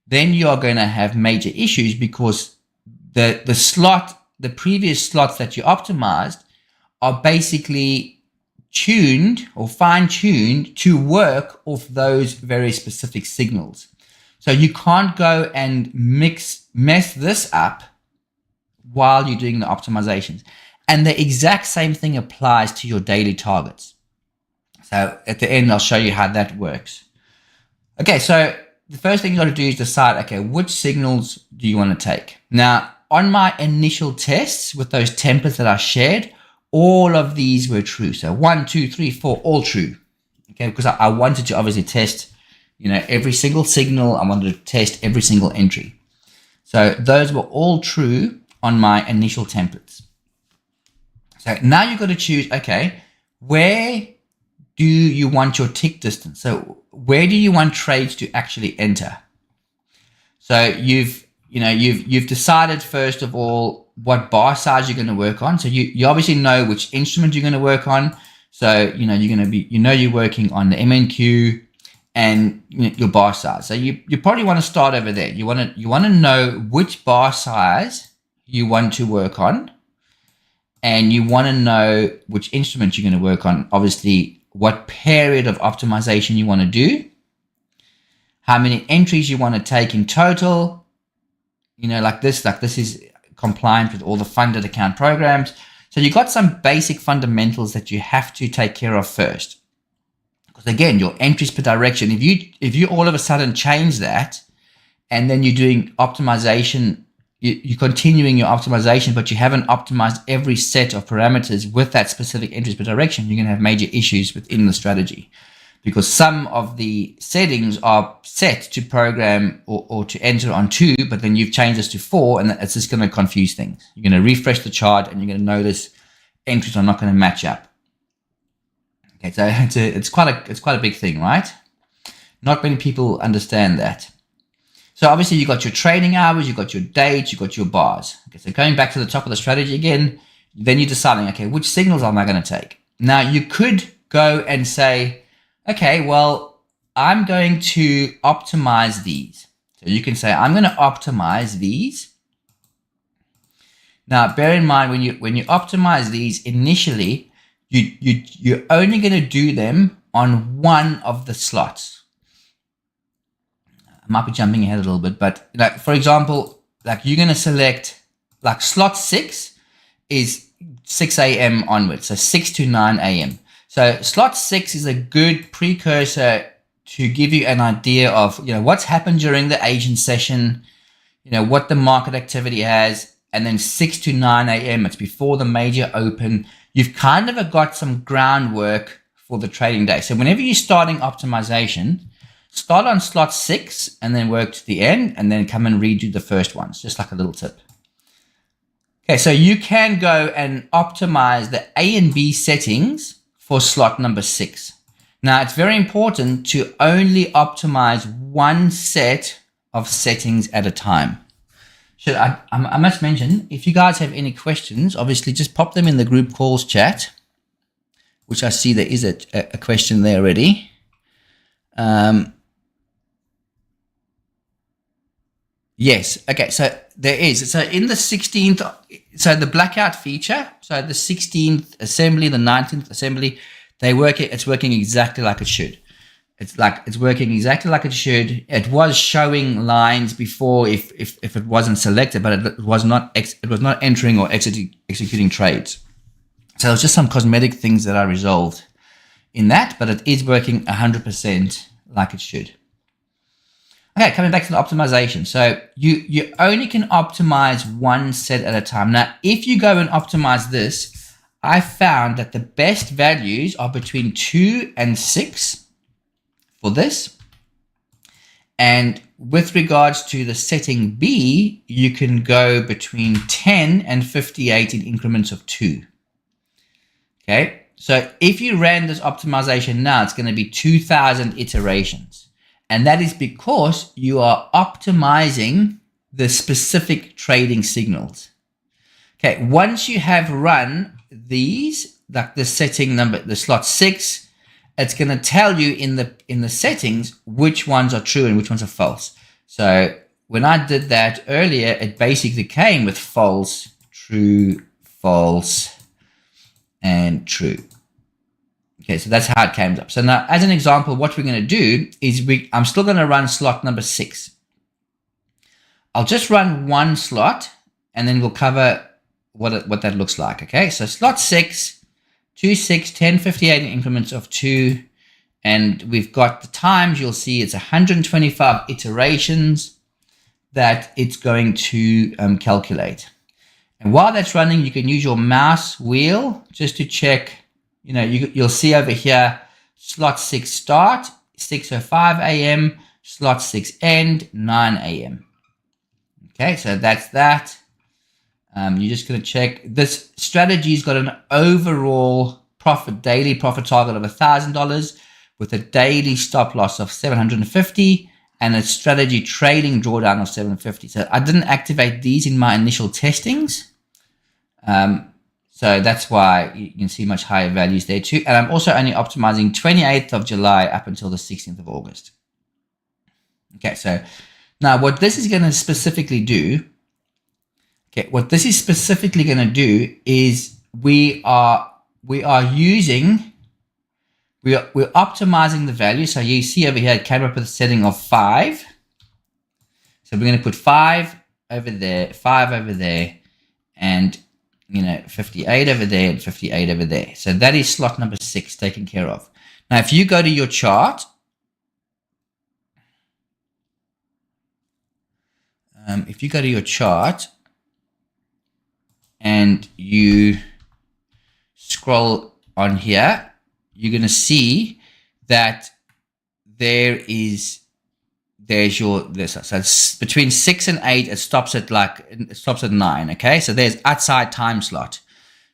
then you are going to have major issues, because the previous slots that you optimized are basically tuned or fine-tuned to work off those very specific signals. So you can't go and mess this up while you're doing the optimizations. And the exact same thing applies to your daily targets. So at the end, I'll show you how that works. Okay, so the first thing you got to do is decide, okay, which signals do you want to take? Now, on my initial tests with those templates that I shared, all of these were true. So 1, 2, 3, 4, all true. Okay, because I wanted to obviously test, every single signal. I wanted to test every single entry. So those were all true on my initial templates. So now you've got to choose, okay, where do you want your tick distance? So where do you want trades to actually enter? So you've you've decided first of all what bar size you're going to work on. So you obviously know which instrument you're going to work on. So you're going to be you're working on the MNQ and your bar size. So you probably want to start over there. You want to know which bar size you want to work on, and you want to know which instrument you're going to work on. Obviously, what period of optimization you want to do, how many entries you want to take in total. Like this is compliant with all the funded account programs. So you got some basic fundamentals that you have to take care of first. Because again, your entries per direction, if you all of a sudden change that, and then you're doing optimization, you're continuing your optimization, but you haven't optimized every set of parameters with that specific entries per direction, you're going to have major issues within the strategy. Because some of the settings are set to program or to enter on 2, but then you've changed this to 4, and it's just going to confuse things. You're going to refresh the chart, and you're going to notice entries are not going to match up. Okay, so it's quite a big thing, right? Not many people understand that. So obviously you got your trading hours, you got your dates, you got your bars. Okay, so going back to the top of the strategy again, then you're deciding, okay, which signals am I going to take? Now you could go and say, okay, well, I'm going to optimize these. So you can say, I'm going to optimize these. Now, bear in mind, when you optimize these initially, you're only going to do them on one of the slots. I might be jumping ahead a little bit, but for example, you're going to select slot 6 is 6 a.m. onwards, so 6 to 9 a.m. So slot 6 is a good precursor to give you an idea of what's happened during the Asian session, what the market activity has, and then 6 to 9 a.m. it's before the major open. You've kind of got some groundwork for the trading day. So whenever you're starting optimization, start on slot 6 and then work to the end, and then come and redo the first ones, just like a little tip. Okay, so you can go and optimize the A and B settings for slot number 6. Now, it's very important to only optimize one set of settings at a time. I must mention, if you guys have any questions, obviously just pop them in the group calls chat, which I see there is a question there already. Yes, okay, so there is. So in the 16th, so the blackout feature, so the 16th assembly, the 19th assembly, it's working exactly like it should. It's working exactly like it should. It was showing lines before if it wasn't selected, but it was not entering or executing trades. So it was just some cosmetic things that I resolved in that, but it is working 100% like it should. Okay, coming back to the optimization. So you only can optimize one set at a time. Now, if you go and optimize this, I found that the best values are between 2 and 6 for this. And with regards to the setting B, you can go between 10 and 58 in increments of 2. Okay, so if you ran this optimization now, it's going to be 2,000 iterations. And that is because you are optimizing the specific trading signals. Okay, once you have run these, like the setting number, the slot 6, it's going to tell you in the settings which ones are true and which ones are false. So when I did that earlier, it basically came with false, true, false, and true. Okay, so that's how it came up. So now, as an example, what we're going to do is I'm still going to run slot number 6. I'll just run one slot, and then we'll cover what that looks like. Okay, so slot 6. 2, 6, 10, 58 in increments of 2. And we've got the times. You'll see it's 125 iterations that it's going to calculate. And while that's running, you can use your mouse wheel just to check. You'll see over here, slot 6 start, 6:05 a.m., slot 6 end, 9 a.m. Okay, so that's that. You're just going to check. This strategy's got an overall daily profit target of $1,000 with a daily stop loss of 750 and a strategy trading drawdown of 750. So I didn't activate these in my initial testings. So that's why you can see much higher values there too. And I'm also only optimizing 28th of July up until the 16th of August. Okay, so now what this is going to specifically do, is we're optimizing the value. So you see over here, it came up with a setting of 5. So we're going to put 5 over there, 5 over there, and 58 over there and 58 over there. So that is slot number 6 taken care of. Now, if you go to your chart, and you scroll on here, you're going to see that there's so it's between 6 and 8. It stops at 9. Okay, so there's outside time slot.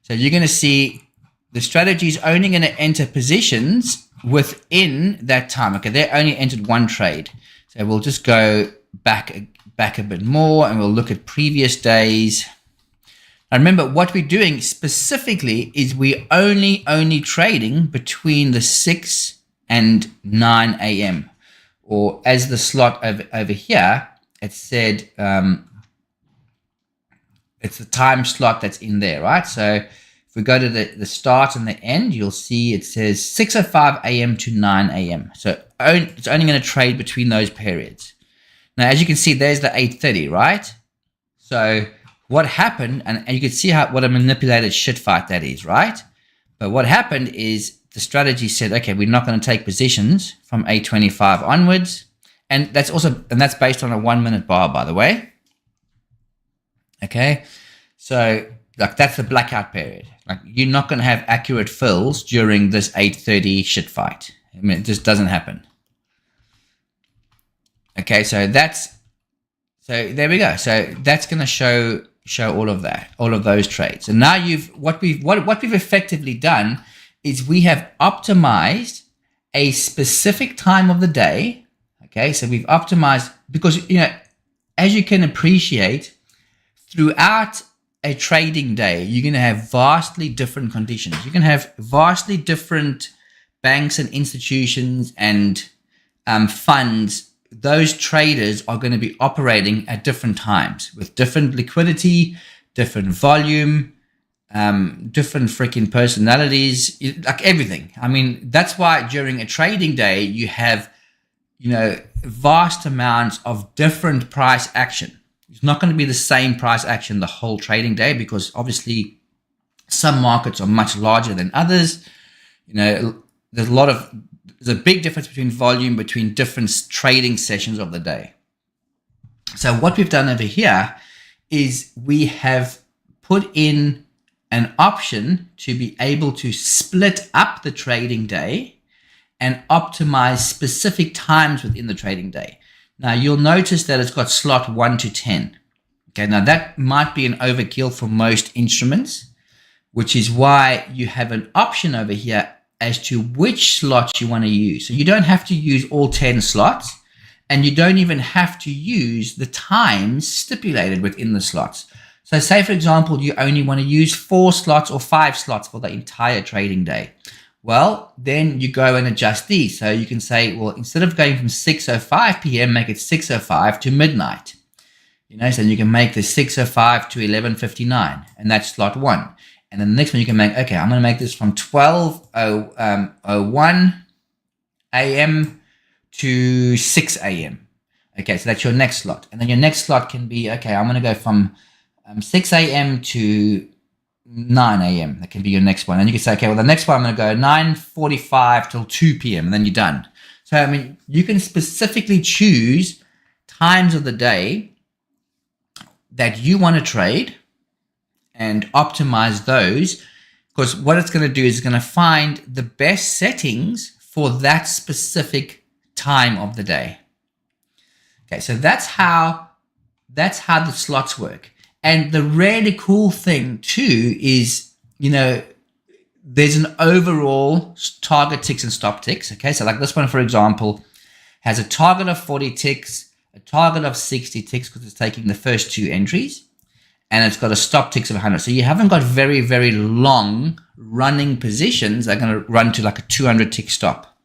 So you're going to see the strategy is only going to enter positions within that time. Okay, they only entered one trade. So we'll just go back a bit more, and we'll look at previous days. Now remember, what we're doing specifically is we're only trading between the 6 and 9 a.m. Or as the slot over here, it said it's the time slot that's in there, right? So if we go to the start and the end, you'll see it says 6:05 a.m. to 9 a.m. So it's only going to trade between those periods. Now, as you can see, there's the 8:30, right? So what happened, and you can see what a manipulated shit fight that is, right? But what happened is the strategy said, okay, we're not going to take positions from 8:25 onwards. And that's based on a 1-minute bar, by the way. Okay. So that's the blackout period. You're not going to have accurate fills during this 8:30 shit fight. I mean, it just doesn't happen. Okay. So there we go. So that's going to show all of that, all of those trades. And now what we've effectively done is we have optimized a specific time of the day. Okay, so we've optimized because, as you can appreciate, throughout a trading day, you're going to have vastly different conditions. You can have vastly different banks and institutions and funds. Those traders are going to be operating at different times with different liquidity, different volume, different freaking personalities, like everything. I mean, that's why during a trading day, you have, vast amounts of different price action. It's not going to be the same price action the whole trading day because obviously some markets are much larger than others. There's a big difference between volume between different trading sessions of the day. So what we've done over here is we have put in an option to be able to split up the trading day and optimize specific times within the trading day. Now you'll notice that it's got slot 1 to 10. Okay, now that might be an overkill for most instruments, which is why you have an option over here as to which slots you want to use. So you don't have to use all 10 slots, and you don't even have to use the times stipulated within the slots. So say, for example, you only want to use 4 slots or 5 slots for the entire trading day. Well, then you go and adjust these. So you can say, well, instead of going from 6:05 p.m., make it 6:05 to midnight. So you can make the 6:05 to 11:59, and that's slot 1. And then the next one you can make, okay, I'm going to make this from 12:01 a.m. to 6 a.m. Okay, so that's your next slot. And then your next slot can be, okay, I'm going to go from 6 a.m. to 9 a.m. That can be your next one. And you can say, okay, well, the next one I'm going to go 9:45 till 2 p.m. and then you're done. So, I mean, you can specifically choose times of the day that you want to trade and optimize those, because what it's going to do is it's going to find the best settings for that specific time of the day. Okay, so that's how the slots work. And the really cool thing too is, there's an overall target ticks and stop ticks. Okay, so like this one, for example, has a target of 40 ticks, a target of 60 ticks because it's taking the first 2 entries, and it's got a stop ticks of 100. So you haven't got very, very long running positions that are going to run to like a 200 tick stop.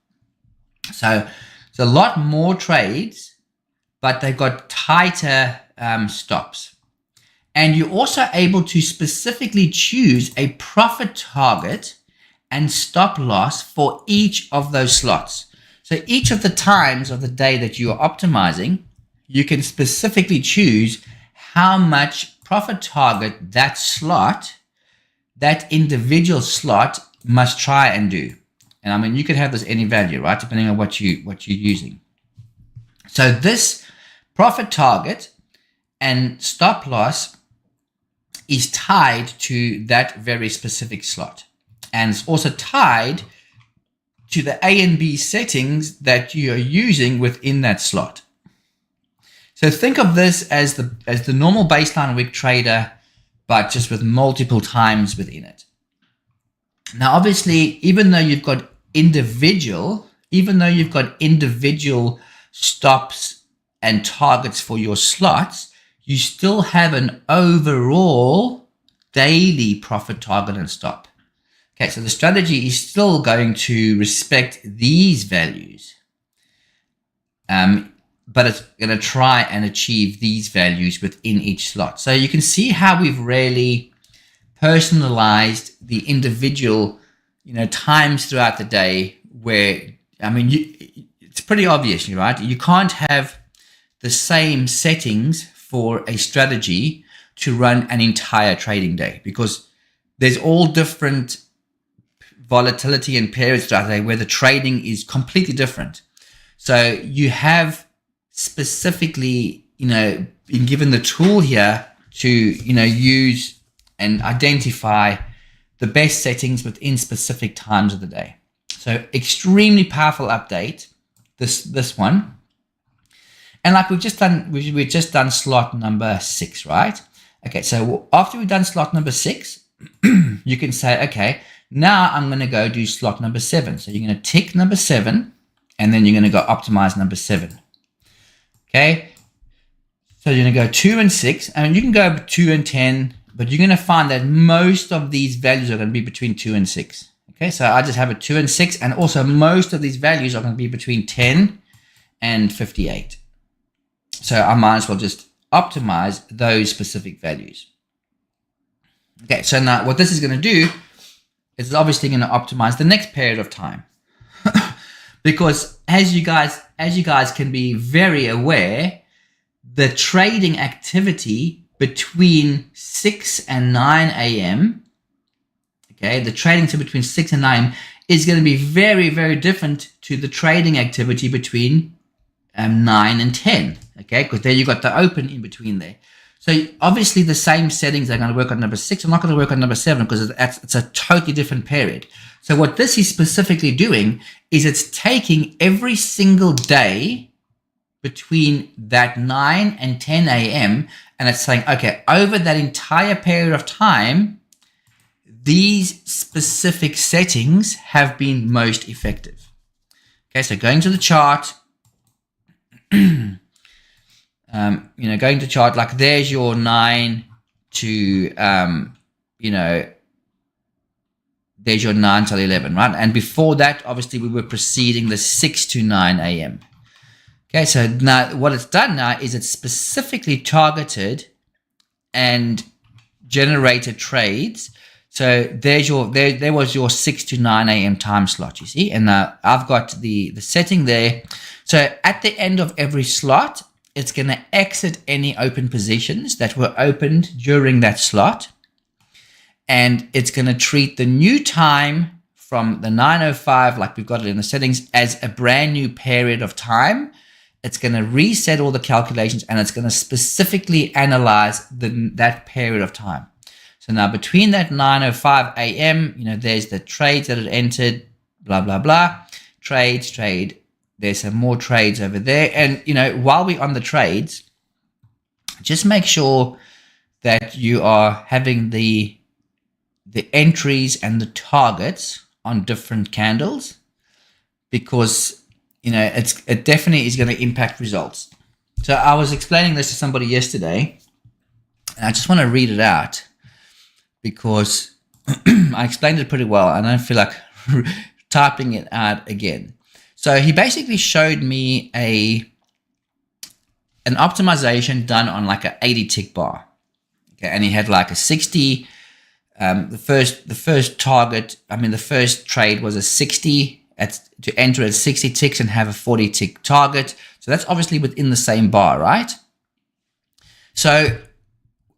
So it's a lot more trades, but they've got tighter stops. And you're also able to specifically choose a profit target and stop loss for each of those slots. So each of the times of the day that you are optimizing, you can specifically choose how much profit target that slot, that individual slot must try and do. And I mean, you could have this any value, right? Depending on what you're using. So this profit target and stop loss is tied to that very specific slot. And it's also tied to the A and B settings that you are using within that slot. So think of this as the normal baseline wick trader, but just with multiple times within it. Now, obviously, even though you've got individual stops and targets for your slots, you still have an overall daily profit target and stop. Okay, so the strategy is still going to respect these values, but it's going to try and achieve these values within each slot. So you can see how we've really personalized the individual, times throughout the day where, I mean, it's pretty obvious, right? You can't have the same settings for a strategy to run an entire trading day because there's all different volatility and periods throughout the day where the trading is completely different. So you have specifically, been given the tool here to, use and identify the best settings within specific times of the day. So extremely powerful update, this one. And like we've just done slot number 6, right? Okay, so after we've done slot number 6, you can say, okay, now I'm going to go do slot number 7. So you're going to tick number 7, and then you're going to go optimize number 7. Okay, so you're going to go 2 and 6, and you can go 2 and 10, but you're going to find that most of these values are going to be between 2 and 6. Okay, so I just have a 2 and 6, and also most of these values are going to be between 10 and 58. So I might as well just optimize those specific values. Okay, so now what this is going to do is obviously going to optimize the next period of time. Because as you guys can be very aware, the trading activity between 6 and 9 a.m., okay, the trading activity between 6 and 9 is going to be very, very different to the trading activity between 9 and 10, okay, because there you got the open in between there. So obviously the same settings are going to work on number 6. I'm not going to work on number 7 because it's a totally different period. So what this is specifically doing is it's taking every single day between that 9 and 10 a.m. and it's saying, okay, over that entire period of time, these specific settings have been most effective. Okay, so going to the chart, going to chart, like there's your 9 to, there's your 9 till 11, right? And before that, obviously, we were proceeding the 6 to 9 a.m. Okay, so now what it's done now is it's specifically targeted and generated trades. So there's there was your 6 to 9 a.m. time slot, you see? And now I've got the setting there. So at the end of every slot, it's going to exit any open positions that were opened during that slot. And it's going to treat the new time from the 9:05, like we've got it in the settings, as a brand new period of time. It's going to reset all the calculations and it's going to specifically analyze that period of time. So now between that 9:05 a.m., there's the trades that it entered, blah, blah, blah, trade. There's some more trades over there. And, while we're on the trades, just make sure that you are having the entries and the targets on different candles, because it definitely is going to impact results. So I was explaining this to somebody yesterday, and I just want to read it out because I explained it pretty well. I don't feel like typing it out again. So he basically showed me an optimization done on like an 80 tick bar. Okay, and he had like a 60. The first target, the first trade was a 60 to enter at 60 ticks and have a 40 tick target. So that's obviously within the same bar, right? So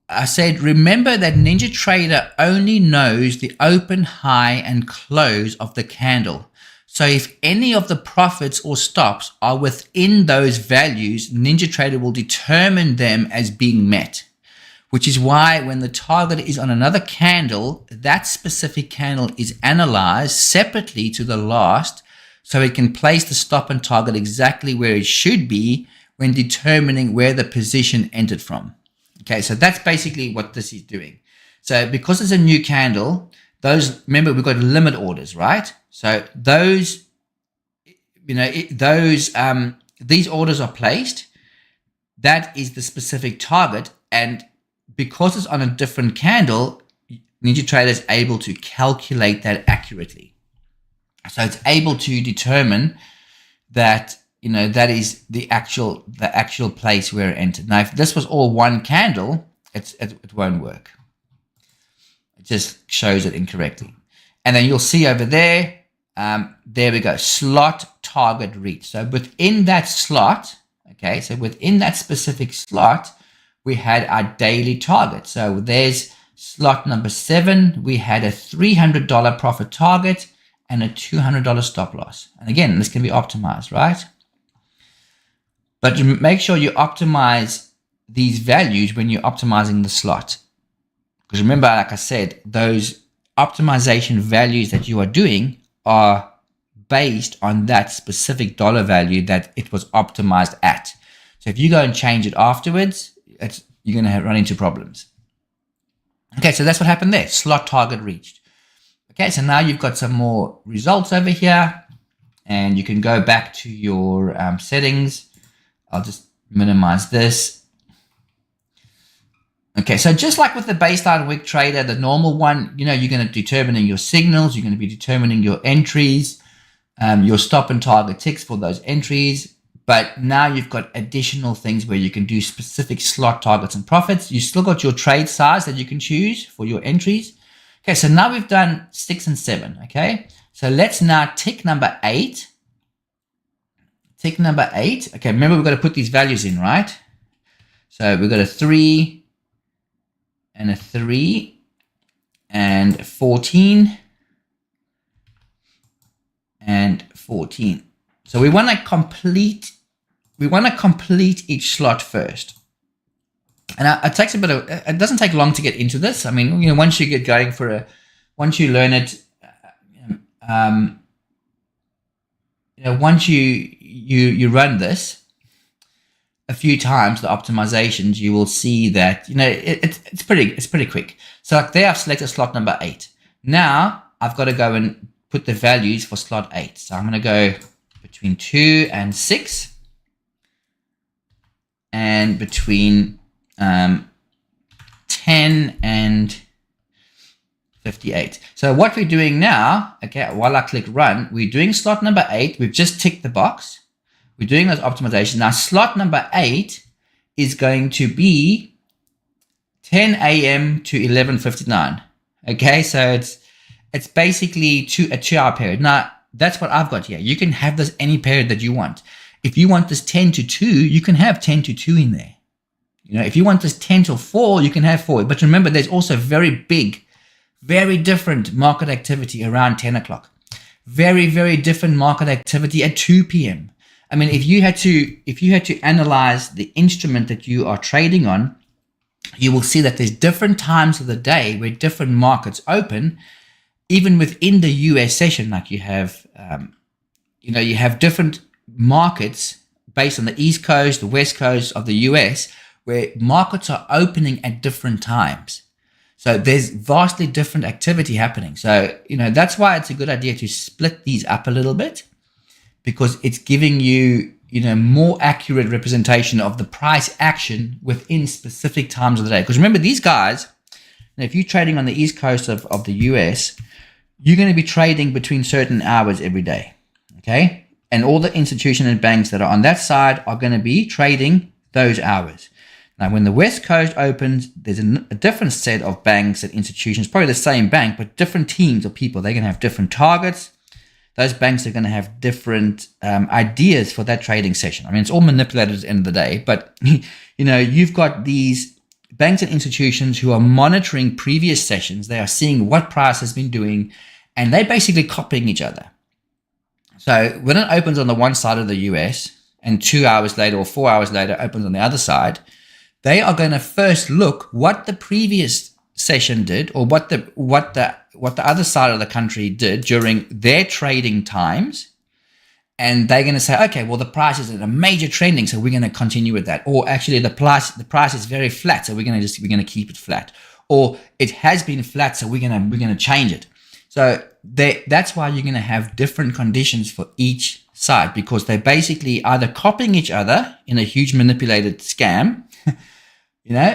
I said, remember that NinjaTrader only knows the open, high, and close of the candle. So if any of the profits or stops are within those values, NinjaTrader will determine them as being met, which is why when the target is on another candle, that specific candle is analyzed separately to the last, so it can place the stop and target exactly where it should be when determining where the position entered from. Okay, so that's basically what this is doing. So because it's a new candle, remember we've got limit orders, right? So those, these orders are placed. That is the specific target, and because it's on a different candle, NinjaTrader is able to calculate that accurately. So it's able to determine that, that is the actual place where it entered. Now, if this was all one candle, it won't work. It just shows it incorrectly. And then you'll see over there, there we go, slot target reach. So within that slot, okay, so within that specific slot, we had our daily target. So there's slot number 7. We had a $300 profit target and a $200 stop loss. And again, this can be optimized, right? But make sure you optimize these values when you're optimizing the slot. Because remember, like I said, those optimization values that you are doing are based on that specific dollar value that it was optimized at. So if you go and change it afterwards, you're going to run into problems. Okay, so that's what happened there. Slot target reached. Okay, so now you've got some more results over here, and you can go back to your settings. I'll just minimize this. Okay, so just like with the baseline wick trader, the normal one, you're going to determine your signals, you're going to be determining your entries, your stop and target ticks for those entries. But now you've got additional things where you can do specific slot targets and profits. You still got your trade size that you can choose for your entries. Okay, so now we've done 6 and 7, okay? So let's now tick number 8. Tick number 8. Okay, remember we've got to put these values in, right? So we've got a 3 and a 3 and 14 and 14. So we want to complete each slot first. And it takes it doesn't take long to get into this. I mean, once you get going once you learn it, once you run this a few times, the optimizations, you will see that, it's pretty quick. So like there, I've selected slot number 8. Now I've got to go and put the values for slot 8. So I'm going to go between 2 and 6 and between 10 and 58. So what we're doing now, okay, while I click run, we're doing slot number 8. We've just ticked the box. We're doing those optimizations. Now slot number 8 is going to be 10 a.m. to 11:59. Okay, so it's basically a 2-hour period. Now that's what I've got here. You can have this any period that you want. If you want this 10 to 2, you can have 10 to 2 in there. If you want this 10 to 4, you can have 4. But remember, there's also very big, very different market activity around 10 o'clock. Very, very different market activity at 2 p.m. I mean, if you had to analyze the instrument that you are trading on, you will see that there's different times of the day where different markets open. Even within the US session, like you have different markets based on the East Coast, the West Coast of the US, where markets are opening at different times. So there's vastly different activity happening. So, that's why it's a good idea to split these up a little bit, because it's giving you, more accurate representation of the price action within specific times of the day. Because remember, these guys, if you're trading on the East Coast of the US, you're going to be trading between certain hours every day, okay? And all the institutions and banks that are on that side are going to be trading those hours. Now, when the West Coast opens, there's a different set of banks and institutions, probably the same bank, but different teams of people. They're going to have different targets. Those banks are going to have different ideas for that trading session. I mean, it's all manipulated at the end of the day, but, you've got these banks and institutions who are monitoring previous sessions. They are seeing what price has been doing, and they're basically copying each other. So when it opens on the one side of the US and 2 hours later or 4 hours later opens on the other side, they are going to first look what the previous session did, or what the other side of the country did during their trading times. And they're going to say, okay, well, the price is at a major trending, so we're going to continue with that. Or actually the price is very flat, so we're going to keep it flat. Or it has been flat, so we're going to change it. So that's why you're going to have different conditions for each side, because they're basically either copying each other in a huge manipulated scam,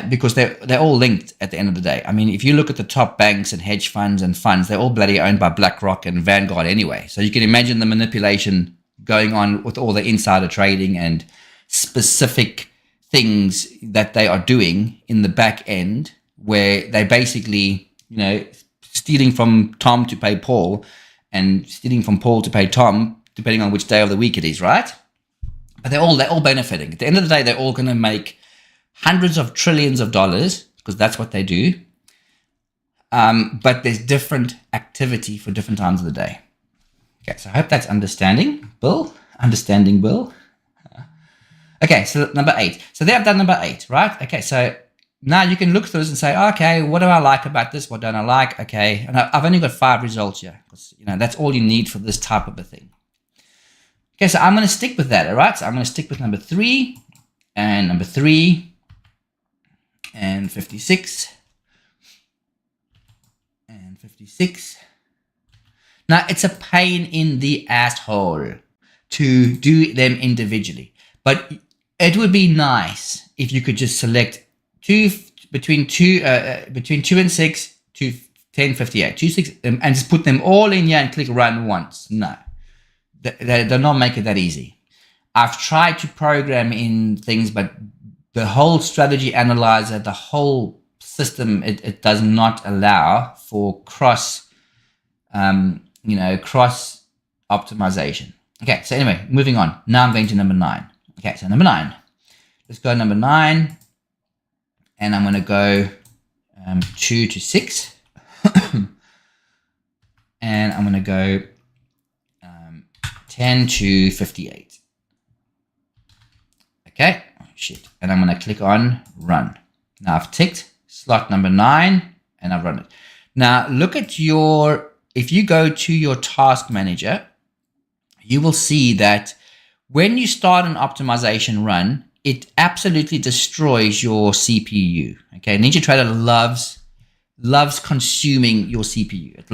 because they're all linked at the end of the day. I mean, if you look at the top banks and hedge funds and funds, they're all bloody owned by BlackRock and Vanguard anyway. So you can imagine the manipulation going on with all the insider trading and specific things that they are doing in the back end, where they basically, stealing from Tom to pay Paul and stealing from Paul to pay Tom, depending on which day of the week it is, right? But they're all benefiting. At the end of the day, they're all going to make hundreds of trillions of dollars, because that's what they do. But there's different activity for different times of the day. Okay, so I hope that's understanding, Bill. Okay, so number 8. So there I've done number 8, right? Okay, so now you can look through this and say, okay, what do I like about this? What don't I like? Okay, and I've only got 5 results here, because that's all you need for this type of a thing. Okay, so I'm going to stick with that, all right? So I'm going to stick with number 3 and number 3. And 56 and 56. Now, it's a pain in the asshole to do them individually, but it would be nice if you could just select between 2 and 6 to 1058, 2, 6, and just put them all in here and click run once. No, they're not make it that easy. I've tried to program in things, but the whole strategy analyzer, the whole system, it does not allow for cross optimization. Okay, so anyway, moving on. Now I'm going to number 9. Okay, so number 9. Let's go number 9, and I'm going to go 2 to 6, and I'm going to go 10 to 58. Okay. Shit. And I'm going to click on run. Now I've ticked slot number 9 and I've run it. Now look at if you go to your task manager, you will see that when you start an optimization run, it absolutely destroys your CPU. Okay. NinjaTrader loves consuming your CPU. It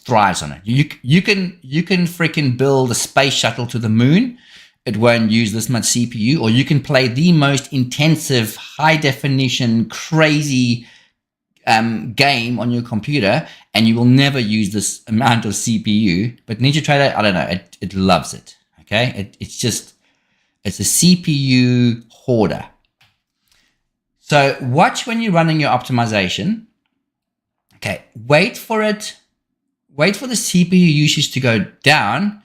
thrives on it. You can freaking build a space shuttle to the moon. It won't use this much CPU, or you can play the most intensive, high definition, crazy game on your computer, and you will never use this amount of CPU. But NinjaTrader, I don't know, it loves it. Okay, it's a CPU hoarder. So watch when you're running your optimization. Okay, wait for the CPU usage to go down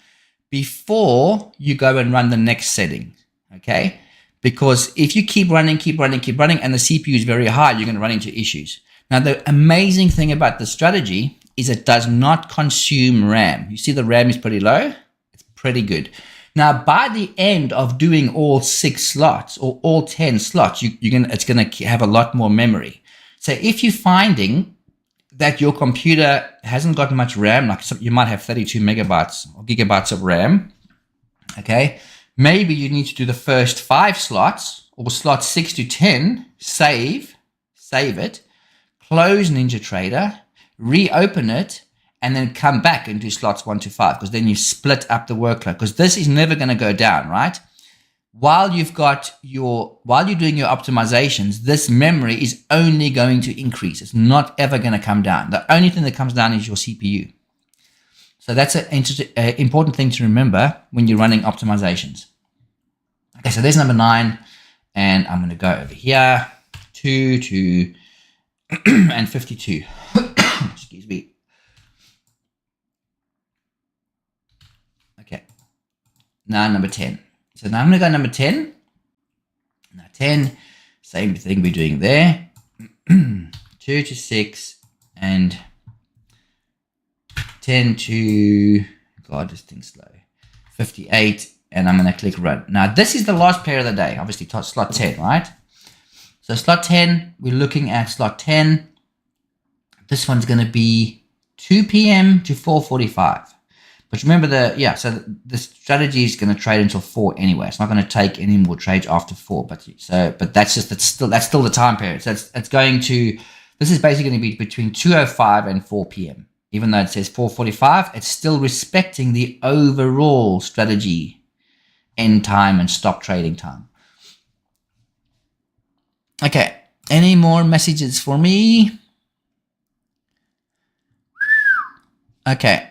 before you go and run the next setting, okay? Because if you keep running, and the CPU is very high, you're going to run into issues. Now, the amazing thing about the strategy is it does not consume RAM. You see the RAM is pretty low? It's pretty good. Now, by the end of doing all 6 slots or all 10 slots, it's going to have a lot more memory. So if you're finding that your computer hasn't got much RAM, like you might have 32 megabytes or gigabytes of RAM, okay, maybe you need to do the first 5 slots, or slots 6 to 10, save it, close NinjaTrader, reopen it, and then come back into slots 1 to 5, because then you split up the workload, because this is never going to go down, right? While you're doing your optimizations, this memory is only going to increase. It's not ever going to come down. The only thing that comes down is your CPU. So that's an important thing to remember when you're running optimizations. Okay, so there's number 9, and I'm going to go over here, 2 to and 52. Excuse me. Okay, now number 10. So now I'm going to go number 10. Now 10, same thing we're doing there. 2 to 6 and 10 to, God, this thing's slow, 58, and I'm going to click run. Now this is the last pair of the day, obviously slot 10, right? So slot 10, we're looking at slot 10. This one's going to be 2 p.m. to 4:45. But remember so the strategy is going to trade until 4 anyway. It's not going to take any more trades after 4. But that's still the time period. So this is basically going to be between 2:05 and 4 p.m. Even though it says 4:45, it's still respecting the overall strategy end time and stop trading time. Okay, any more messages for me? Okay.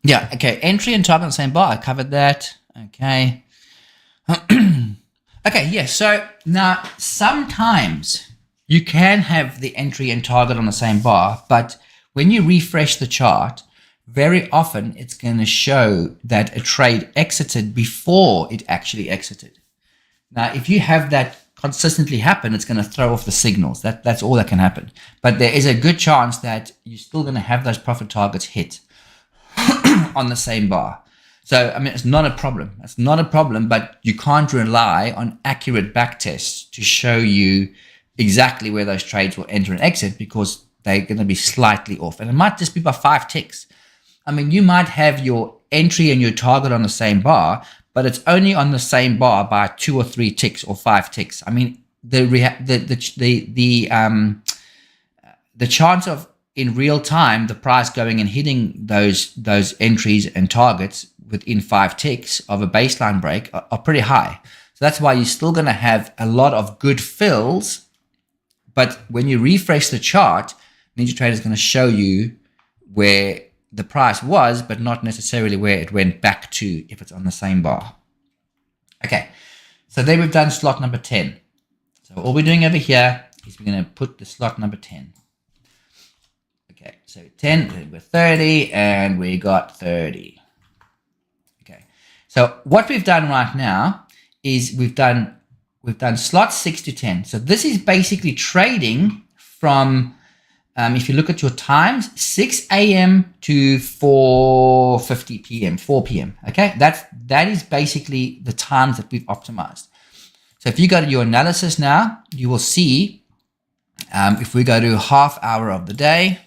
Yeah, okay, entry and target on the same bar, I covered that. Okay. Okay, yeah, so now sometimes you can have the entry and target on the same bar, but when you refresh the chart, very often it's going to show that a trade exited before it actually exited. Now, if you have that consistently happen, it's going to throw off the signals. That's all that can happen. But there is a good chance that you're still going to have those profit targets hit on the same bar. So, I mean, it's not a problem. It's not a problem, but you can't rely on accurate back tests to show you exactly where those trades will enter and exit, because they're going to be slightly off. And it might just be by 5 ticks. I mean, you might have your entry and your target on the same bar, but it's only on the same bar by 2 or 3 ticks or 5 ticks. I mean, the chance of in real time the price going and hitting those entries and targets within 5 ticks of a baseline break are pretty high. So that's why you're still going to have a lot of good fills. But when you refresh the chart, NinjaTrader is going to show you where the price was, but not necessarily where it went back to if it's on the same bar. Okay, so then we've done slot number 10. So all we're doing over here is we're going to put the slot number 10. Okay, so 10, we're 30, and we got 30. Okay, so what we've done right now is we've done slot 6 to 10. So this is basically trading from if you look at your times, 6 a.m. to 4:50 p.m., 4 p.m. Okay, that is basically the times that we've optimized. So if you go to your analysis now, you will see if we go to half hour of the day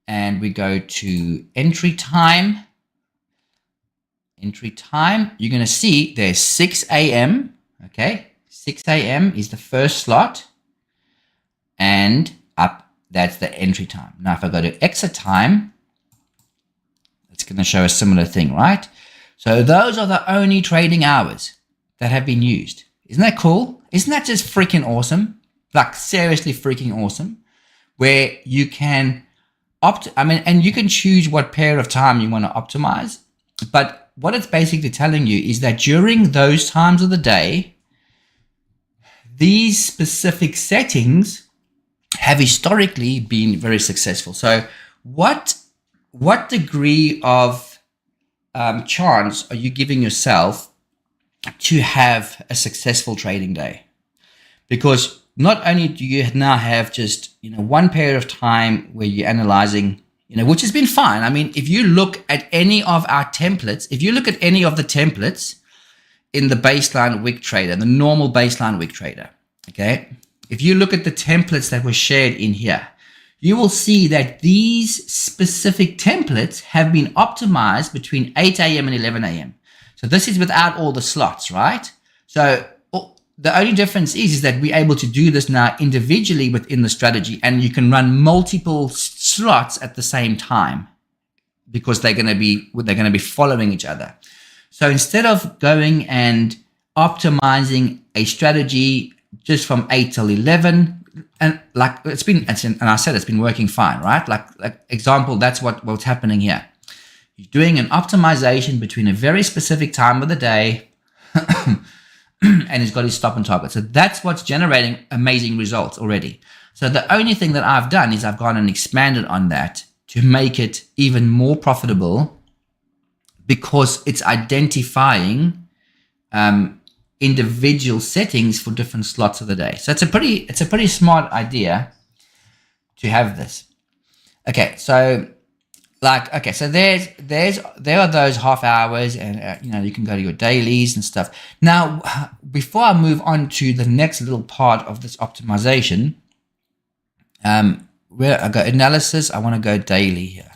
and we go to entry time, you're going to see there's 6 a.m. Okay, 6 a.m. is the first slot, and up. That's the entry time. Now, if I go to exit time, it's going to show a similar thing, right? So those are the only trading hours that have been used. Isn't that cool? Isn't that just freaking awesome? Like, seriously freaking awesome. Where you can and you can choose what period of time you want to optimize. But what it's basically telling you is that during those times of the day, these specific settings have historically been very successful. So what degree of chance are you giving yourself to have a successful trading day? Because not only do you now have just one period of time where you're analyzing, which has been fine. I mean, if you look at any of our templates, if you look at any of the templates in the baseline wick trader, the normal baseline wick trader, okay, if you look at the templates that were shared in here, you will see that these specific templates have been optimized between 8 a.m. and 11 a.m. So this is without all the slots, right? So the only difference is that we're able to do this now individually within the strategy, and you can run multiple slots at the same time because they're going to be following each other. So instead of going and optimizing a strategy just from 8 till 11, and like I said it's been working fine, right? Like example, that's what's happening here. You're doing an optimization between a very specific time of the day and he's got his stop and target. So that's what's generating amazing results already. So the only thing that I've done is I've gone and expanded on that to make it even more profitable, because it's identifying individual settings for different slots of the day. So it's a pretty smart idea to have this. Okay, so so there are those half hours, and you can go to your dailies and stuff. Now, before I move on to the next little part of this optimization, where I go analysis, I want to go daily here.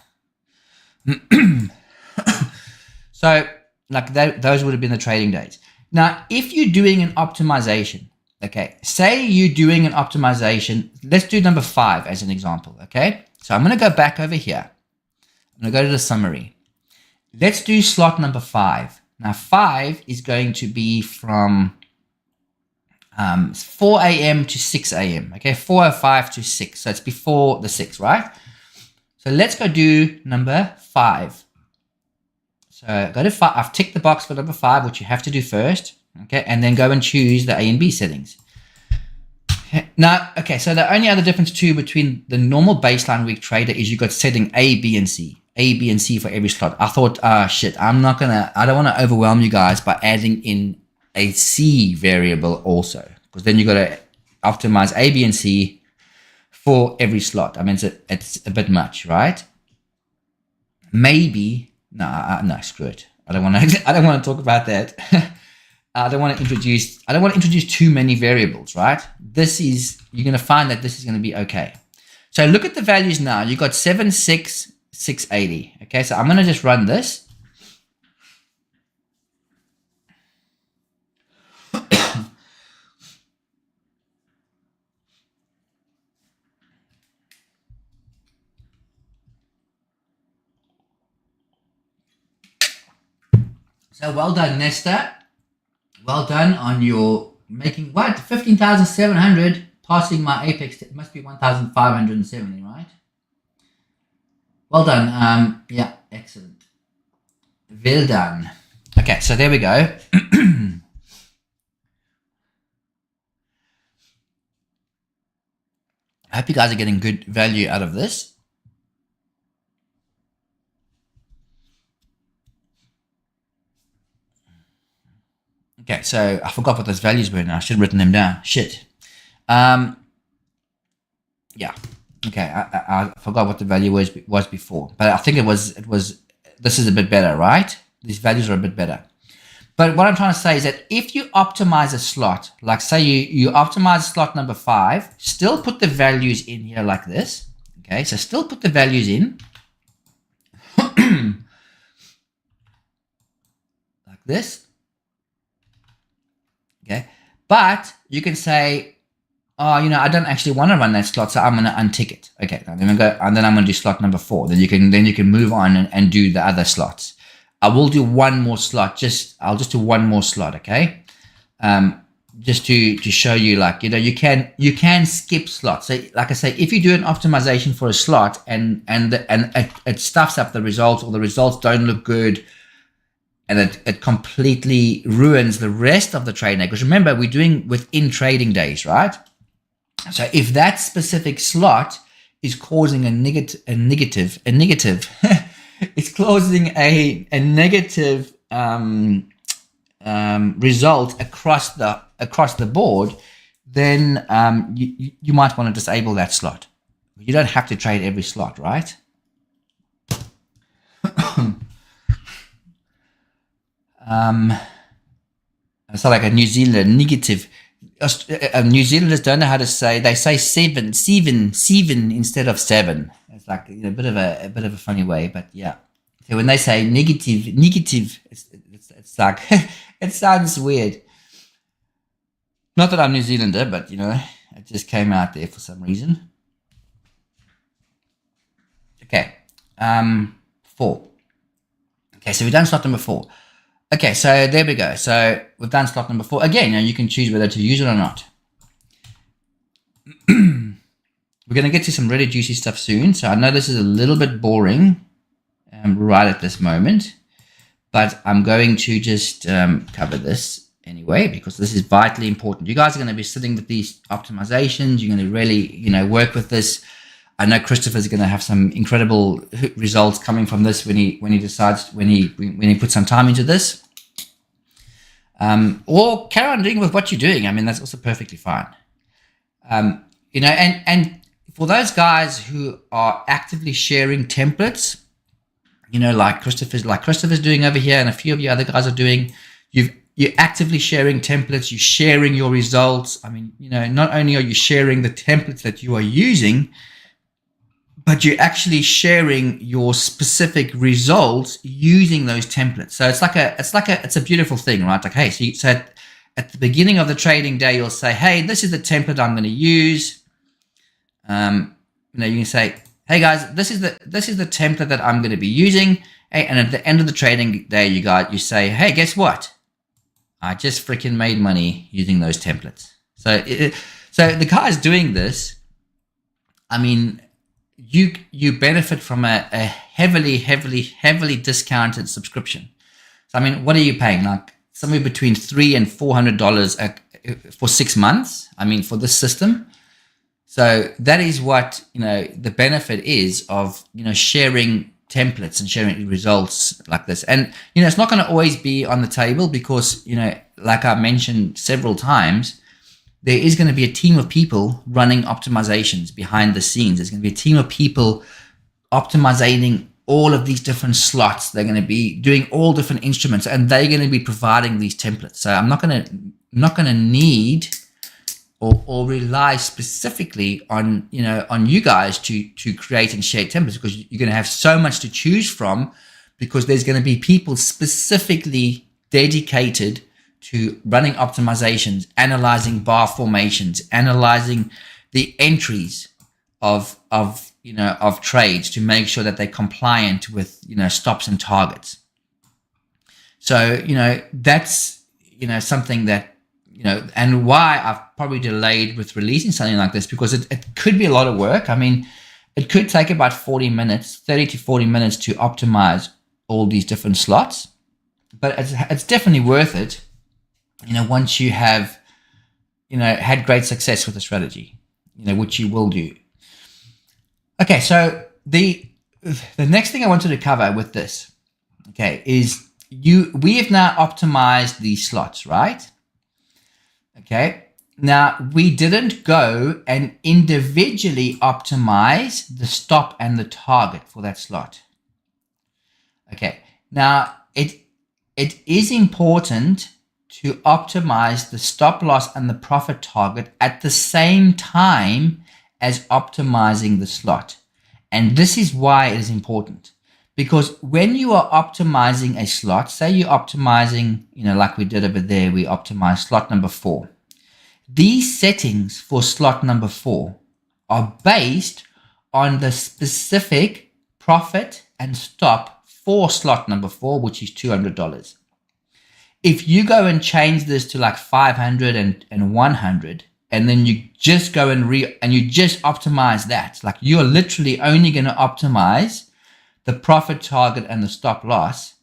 So those would have been the trading days. Now, if you're doing an optimization, okay, say you're doing an optimization, let's do number 5 as an example, okay? So I'm going to go back over here. I'm going to go to the summary. Let's do slot number 5. Now, 5 is going to be from 4 a.m. to 6 a.m., okay? 4:05 to 6, so it's before the 6, right? So let's go do number 5. So go to 5. I've ticked the box for number 5, which you have to do first, okay? And then go and choose the A and B settings. Now, okay, so the only other difference too between the normal baseline week trader is you got setting A, B, and C. A, B, and C for every slot. I thought, shit, I don't want to overwhelm you guys by adding in a C variable also, because then you got to optimize A, B, and C for every slot. I mean, it's a bit much, right? Maybe, no, screw it. I don't want to talk about that. I don't want to introduce too many variables, right? You're going to find that this is going to be okay. So look at the values now. You got 7, 6, 680. Okay, so I'm going to just run this. So well done, Nesta. Well done on your making, 15,700, passing my apex. It must be 1,570, right? Well done. Yeah, excellent. Well done. Okay, so there we go. I hope you guys are getting good value out of this. Okay, so I forgot what those values were now. I should have written them down. Shit. Yeah. Okay, I forgot what the value was before, but I think it was. This is a bit better, right? These values are a bit better. But what I'm trying to say is that if you optimize a slot, like say you optimize slot number 5, still put the values in here like this. Okay, so still put the values in. Like this. Okay, but you can say, oh, I don't actually want to run that slot, so I'm going to untick it. Okay, then I'm going to do slot number 4. Then you can move on and do the other slots. I will do one more slot. I'll just do one more slot. Okay, just to show you, like, you can skip slots. So like I say, if you do an optimization for a slot and it stuffs up the results, or the results don't look good, and it completely ruins the rest of the trade day. Because remember, we're doing within trading days, right? So if that specific slot is causing a negative, it's causing a negative result across the board, then you might want to disable that slot. You don't have to trade every slot, right? It's like a New Zealand negative. New Zealanders don't know how to say. They say seven instead of 7. It's like a bit of a funny way, but yeah. So when they say negative, it's like it sounds weird. Not that I'm New Zealander, but it just came out there for some reason. Okay, 4. Okay, so we've done slot number 4. Okay, so there we go. So we've done slot number 4. Again, you can choose whether to use it or not. We're going to get to some really juicy stuff soon. So I know this is a little bit boring right at this moment, but I'm going to just cover this anyway, because this is vitally important. You guys are going to be sitting with these optimizations. You're going to really, work with this. I know Christopher's going to have some incredible results coming from this when he puts some time into this. Or carry on doing with what you're doing. I mean, that's also perfectly fine. And for those guys who are actively sharing templates, like Christopher's doing over here, and a few of you other guys are doing, you're actively sharing templates, you're sharing your results. I mean, not only are you sharing the templates that you are using, but you're actually sharing your specific results using those templates. So it's a beautiful thing, right? Like, hey, so at the beginning of the trading day, you'll say, hey, this is the template I'm going to use. You can say, hey guys, this is the template that I'm going to be using. Hey, and at the end of the trading day, you say, hey, guess what? I just freaking made money using those templates. So the guys doing this, I mean, you benefit from a heavily discounted subscription. So I mean, what are you paying? Like somewhere between $300 and $400 for 6 months. I mean, for this system. So that is what the benefit is of sharing templates and sharing results like this. And it's not going to always be on the table because like I mentioned several times, there is going to be a team of people running optimizations behind the scenes. There's going to be a team of people optimizing all of these different slots. They're going to be doing all different instruments, and they're going to be providing these templates. So I'm not going to need or rely specifically on you guys to create and share templates, because you're going to have so much to choose from, because there's going to be people specifically dedicated to running optimizations, analyzing bar formations, analyzing the entries of trades to make sure that they're compliant with stops and targets. So that's something that and why I've probably delayed with releasing something like this, because it could be a lot of work. I mean, it could take about 30 to 40 minutes to optimize all these different slots, but it's definitely worth it. Once you have, had great success with the strategy, which you will do. Okay, so the next thing I wanted to cover with this, okay, is we have now optimized these slots, right? Okay, now we didn't go and individually optimize the stop and the target for that slot. Okay, now it is important to optimize the stop loss and the profit target at the same time as optimizing the slot. And this is why it is important, because when you are optimizing a slot, say you're optimizing, like we did over there, we optimized slot number 4. These settings for slot number 4 are based on the specific profit and stop for slot number 4, which is $200. If you go and change this to like 500 and 100, and then you just go and you just optimize that, like you're literally only going to optimize the profit target and the stop loss,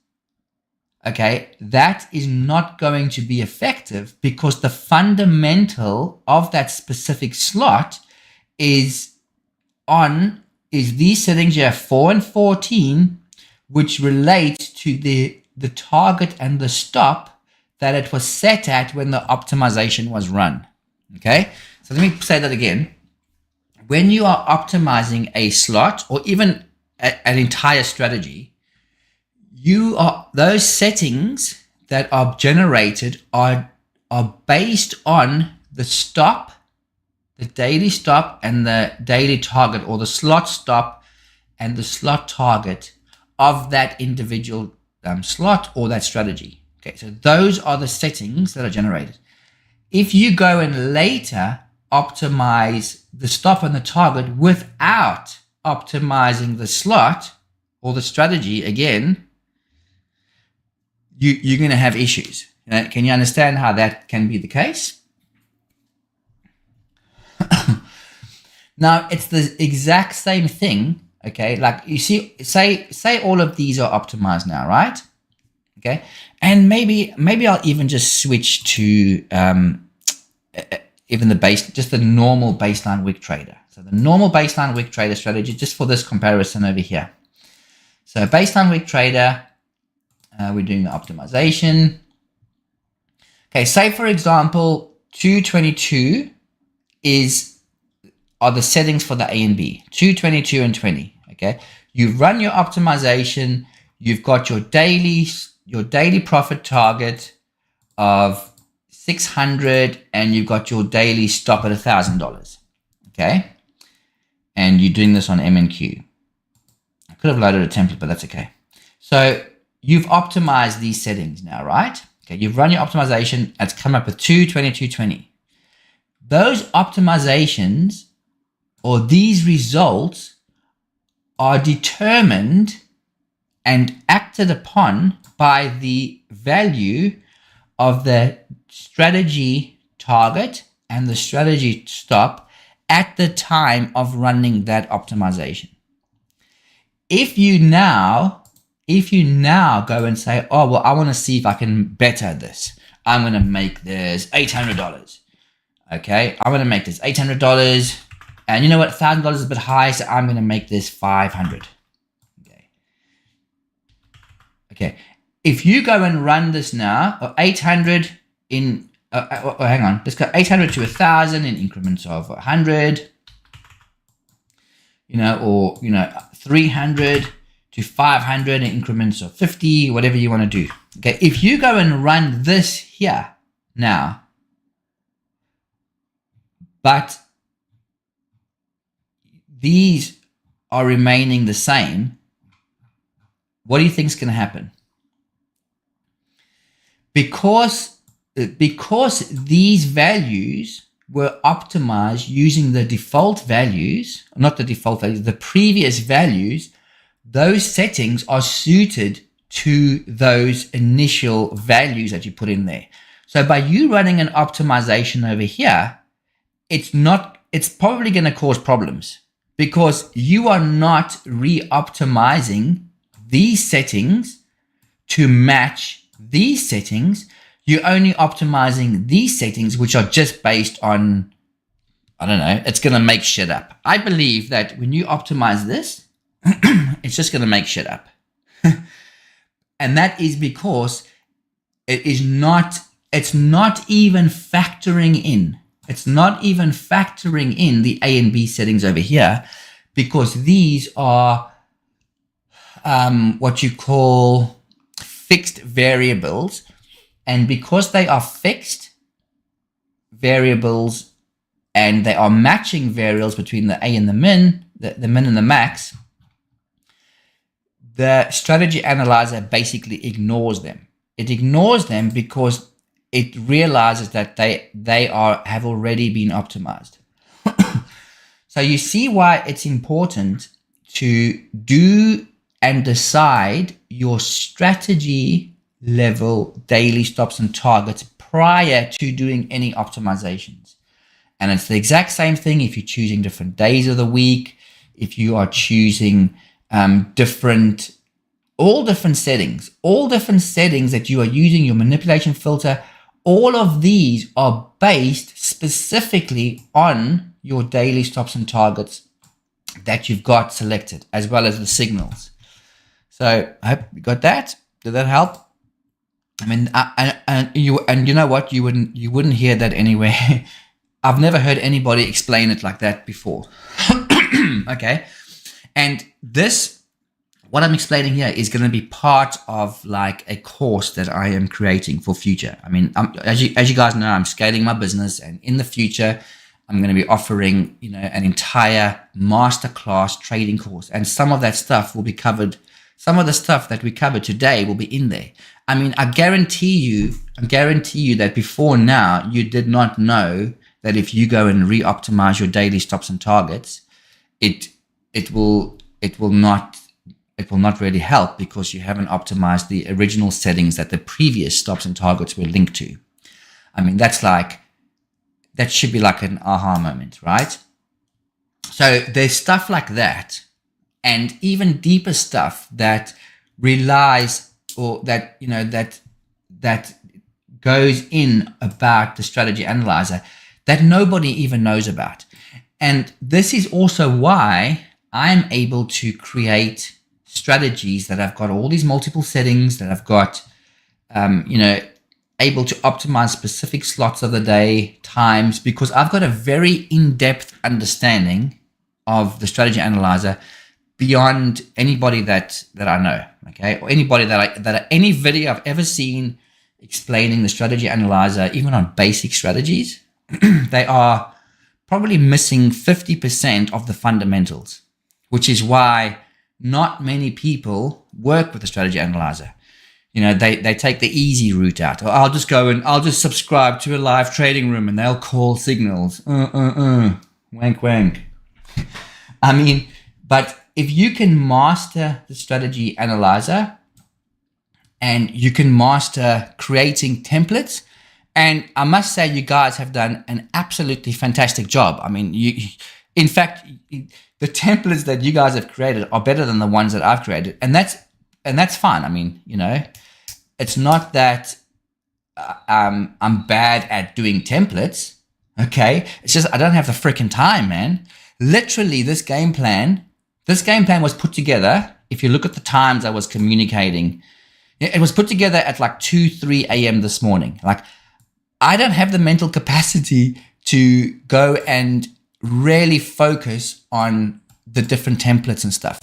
okay, that is not going to be effective, because the fundamental of that specific slot is these settings here, 4 and 14, which relate to the target and the stop that it was set at when the optimization was run. Okay, so let me say that again. When you are optimizing a slot or even an entire strategy, those settings that are generated are based on the stop, the daily stop and the daily target, or the slot stop and the slot target of that individual slot or that strategy. Okay, so those are the settings that are generated. If you go and later optimize the stop and the target without optimizing the slot or the strategy again, you're going to have issues. Can you understand how that can be the case? Now, it's the exact same thing, okay? Like you see, say all of these are optimized now, right? Okay, and maybe I'll even just switch to even just the normal baseline wick trader. So the normal baseline wick trader strategy, just for this comparison over here. So baseline wick trader, we're doing the optimization. Okay, say for example, 222 are the settings for the A and B, 222 and 20. Okay, you've run your optimization, you've got your daily profit target of 600, and you've got your daily stop at $1,000. Okay, and you're doing this on MNQ. I could have loaded a template, but that's okay. So you've optimized these settings now, right? Okay, you've run your optimization. It's come up with 222.20. Those optimizations or these results are determined and acted upon by the value of the strategy target and the strategy stop at the time of running that optimization. If you now go and say, oh, well, I want to see if I can better this. I'm going to make this $800. Okay, I'm going to make this $800. And you know what? $1,000 is a bit high, so I'm going to make this $500. Okay. If you go and run this now, or 800 in, hang on, let's go 800 to 1,000 in increments of 100, or 300 to 500 in increments of 50, whatever you want to do. Okay. If you go and run this here now, but these are remaining the same, what do you think is going to happen? Because these values were optimized using the default values, not the default values, the previous values, those settings are suited to those initial values that you put in there. So by you running an optimization over here, it's probably going to cause problems because you are not re-optimizing these settings to match these settings. You're only optimizing these settings, which are just based on, I don't know, it's going to make shit up. I believe that when you optimize this, it's just going to make shit up. And that is because it's not even factoring in. It's not even factoring in the A and B settings over here, because these are what you call fixed variables. And because they are fixed variables and they are matching variables between the A and the min, the min and the max, the strategy analyzer basically ignores them. It ignores them because it realizes that they have already been optimized. So you see why it's important to do and decide your strategy level daily stops and targets prior to doing any optimizations. And it's the exact same thing if you're choosing different days of the week, if you are choosing different settings that you are using, your manipulation filter. All of these are based specifically on your daily stops and targets that you've got selected, as well as the signals. So I hope you got that. Did that help? I mean, and you know what? You wouldn't hear that anywhere. I've never heard anybody explain it like that before. Okay, and this, what I'm explaining here, is going to be part of like a course that I am creating for future. I mean, as you guys know, I'm scaling my business, and in the future, I'm going to be offering an entire masterclass trading course, and some of that stuff will be covered some of the stuff that we covered today will be in there. I mean, I guarantee you that before now, you did not know that if you go and re-optimize your daily stops and targets, it will not really help, because you haven't optimized the original settings that the previous stops and targets were linked to. I mean, that should be like an aha moment, right? So there's stuff like that, and even deeper stuff that relies, or that, you know, that goes in about the strategy analyzer that nobody even knows about. And this is also why I'm able to create strategies that have got all these multiple settings, that I've got, able to optimize specific slots of the day, times, because I've got a very in-depth understanding of the strategy analyzer beyond anybody that I know, okay? Or anybody any video I've ever seen explaining the strategy analyzer, even on basic strategies, they are probably missing 50% of the fundamentals, which is why not many people work with the strategy analyzer. You know, they take the easy route out. Or I'll just subscribe to a live trading room and they'll call signals. Wank, wank. I mean, but if you can master the strategy analyzer, and you can master creating templates, and I must say, you guys have done an absolutely fantastic job. I mean, in fact, the templates that you guys have created are better than the ones that I've created, and that's fine. I mean, you know, it's not that I'm bad at doing templates. Okay, it's just I don't have the freaking time, man. Literally, this game plan was put together. If you look at the times I was communicating, it was put together at like 2-3 a.m. this morning. Like, I don't have the mental capacity to go and really focus on the different templates and stuff.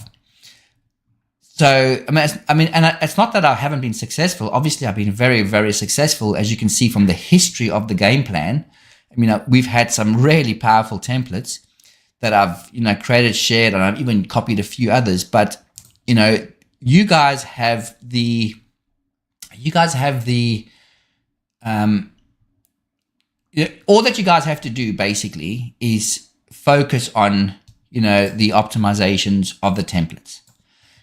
So, and it's not that I haven't been successful. Obviously, I've been very, very successful, as you can see from the history of the game plan. I mean, we've had some really powerful templates that I've, created, shared, and I've even copied a few others. But, you guys have the all that you guys have to do basically is focus on, the optimizations of the templates.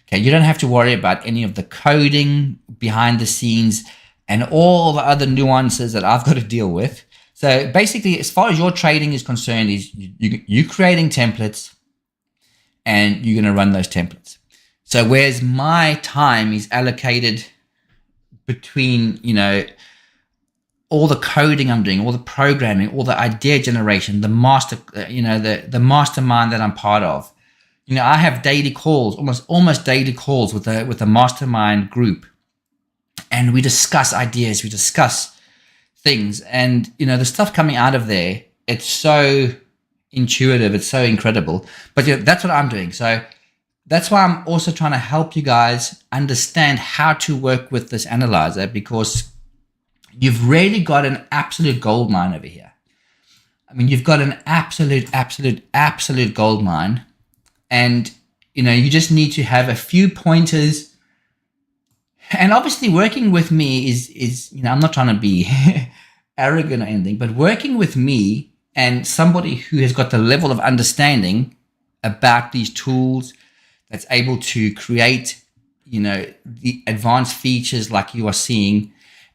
Okay, you don't have to worry about any of the coding behind the scenes and all the other nuances that I've got to deal with. So basically, as far as your trading is concerned, is you creating templates and you're going to run those templates. So whereas my time is allocated between, all the coding I'm doing, all the programming, all the idea generation, the mastermind that I'm part of. I have daily calls, almost daily calls with a mastermind group, and we discuss ideas, we discuss things, and the stuff coming out of there, it's so intuitive, it's so incredible. But that's what I'm doing. So that's why I'm also trying to help you guys understand how to work with this analyzer, because you've really got an absolute gold mine over here. I mean, you've got an absolute gold mine. And, you just need to have a few pointers. And obviously working with me is I'm not trying to be arrogant or anything, but working with me and somebody who has got the level of understanding about these tools, that's able to create, the advanced features like you are seeing,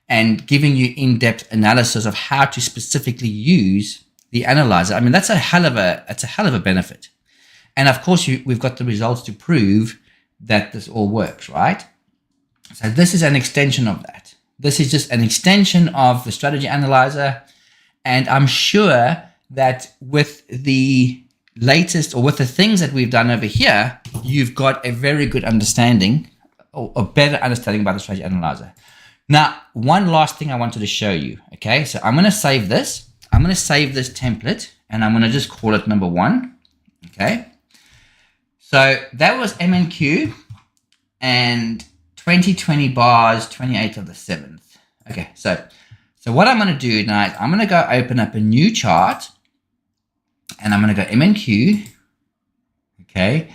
and giving you in-depth analysis of how to specifically use the analyzer. I mean, that's a hell of a benefit. And of course, we've got the results to prove that this all works, right? So this is an extension of that. This is just an extension of the strategy analyzer. And I'm sure that with the latest, or with the things that we've done over here, you've got a very good understanding, or a better understanding about the strategy analyzer. Now, one last thing I wanted to show you. Okay, so I'm going to save this. I'm going to save this template, and I'm going to just call it number 1. Okay. So that was MNQ and 2020 bars, 28th of the 7th. Okay, so what I'm going to do now is I'm going to go open up a new chart, and I'm going to go MNQ. Okay,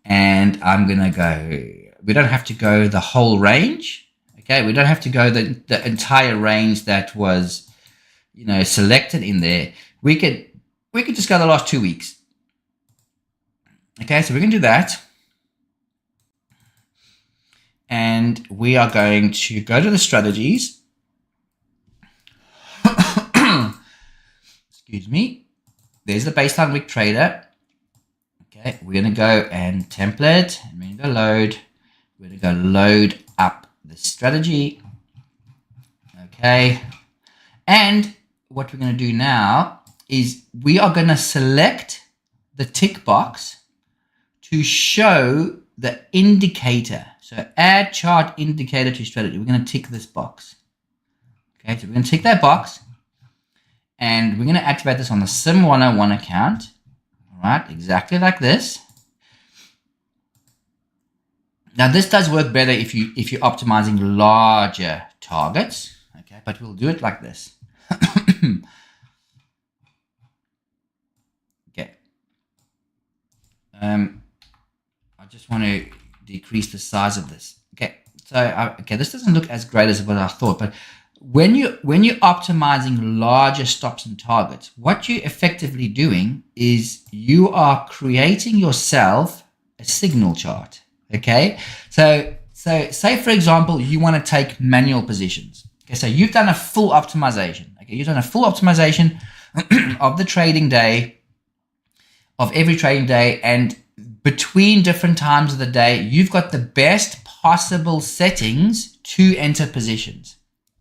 and I'm going to go we don't have to go the whole range. Okay, we don't have to go the entire range that was, you know, selected in there. We could just go the last 2 weeks. Okay, so we can do that. And we are going to go to the strategies. Excuse me. There's the baseline week trader. Okay, we're going to go and template. And we're going to go load. We're going to go load up the strategy. Okay. And what we're going to do now is we are going to select the tick box to show the indicator. So add chart indicator to strategy. We're going to tick this box. Okay, so we're going to tick that box. And we're going to activate this on the Sim 101 account. All right, exactly like this. Now this does work better if you're optimizing larger targets. Okay, but we'll do it like this. Okay. I just want to decrease the size of this. Okay, so okay, this doesn't look as great as what I thought, but when you're optimizing larger stops and targets, what you're effectively doing is you are creating yourself a signal chart. Okay, so say for example you want to take manual positions. Okay, so you've done a full optimization. Okay, you've done a full optimization of the trading day, of every trading day, and between different times of the day, you've got the best possible settings to enter positions.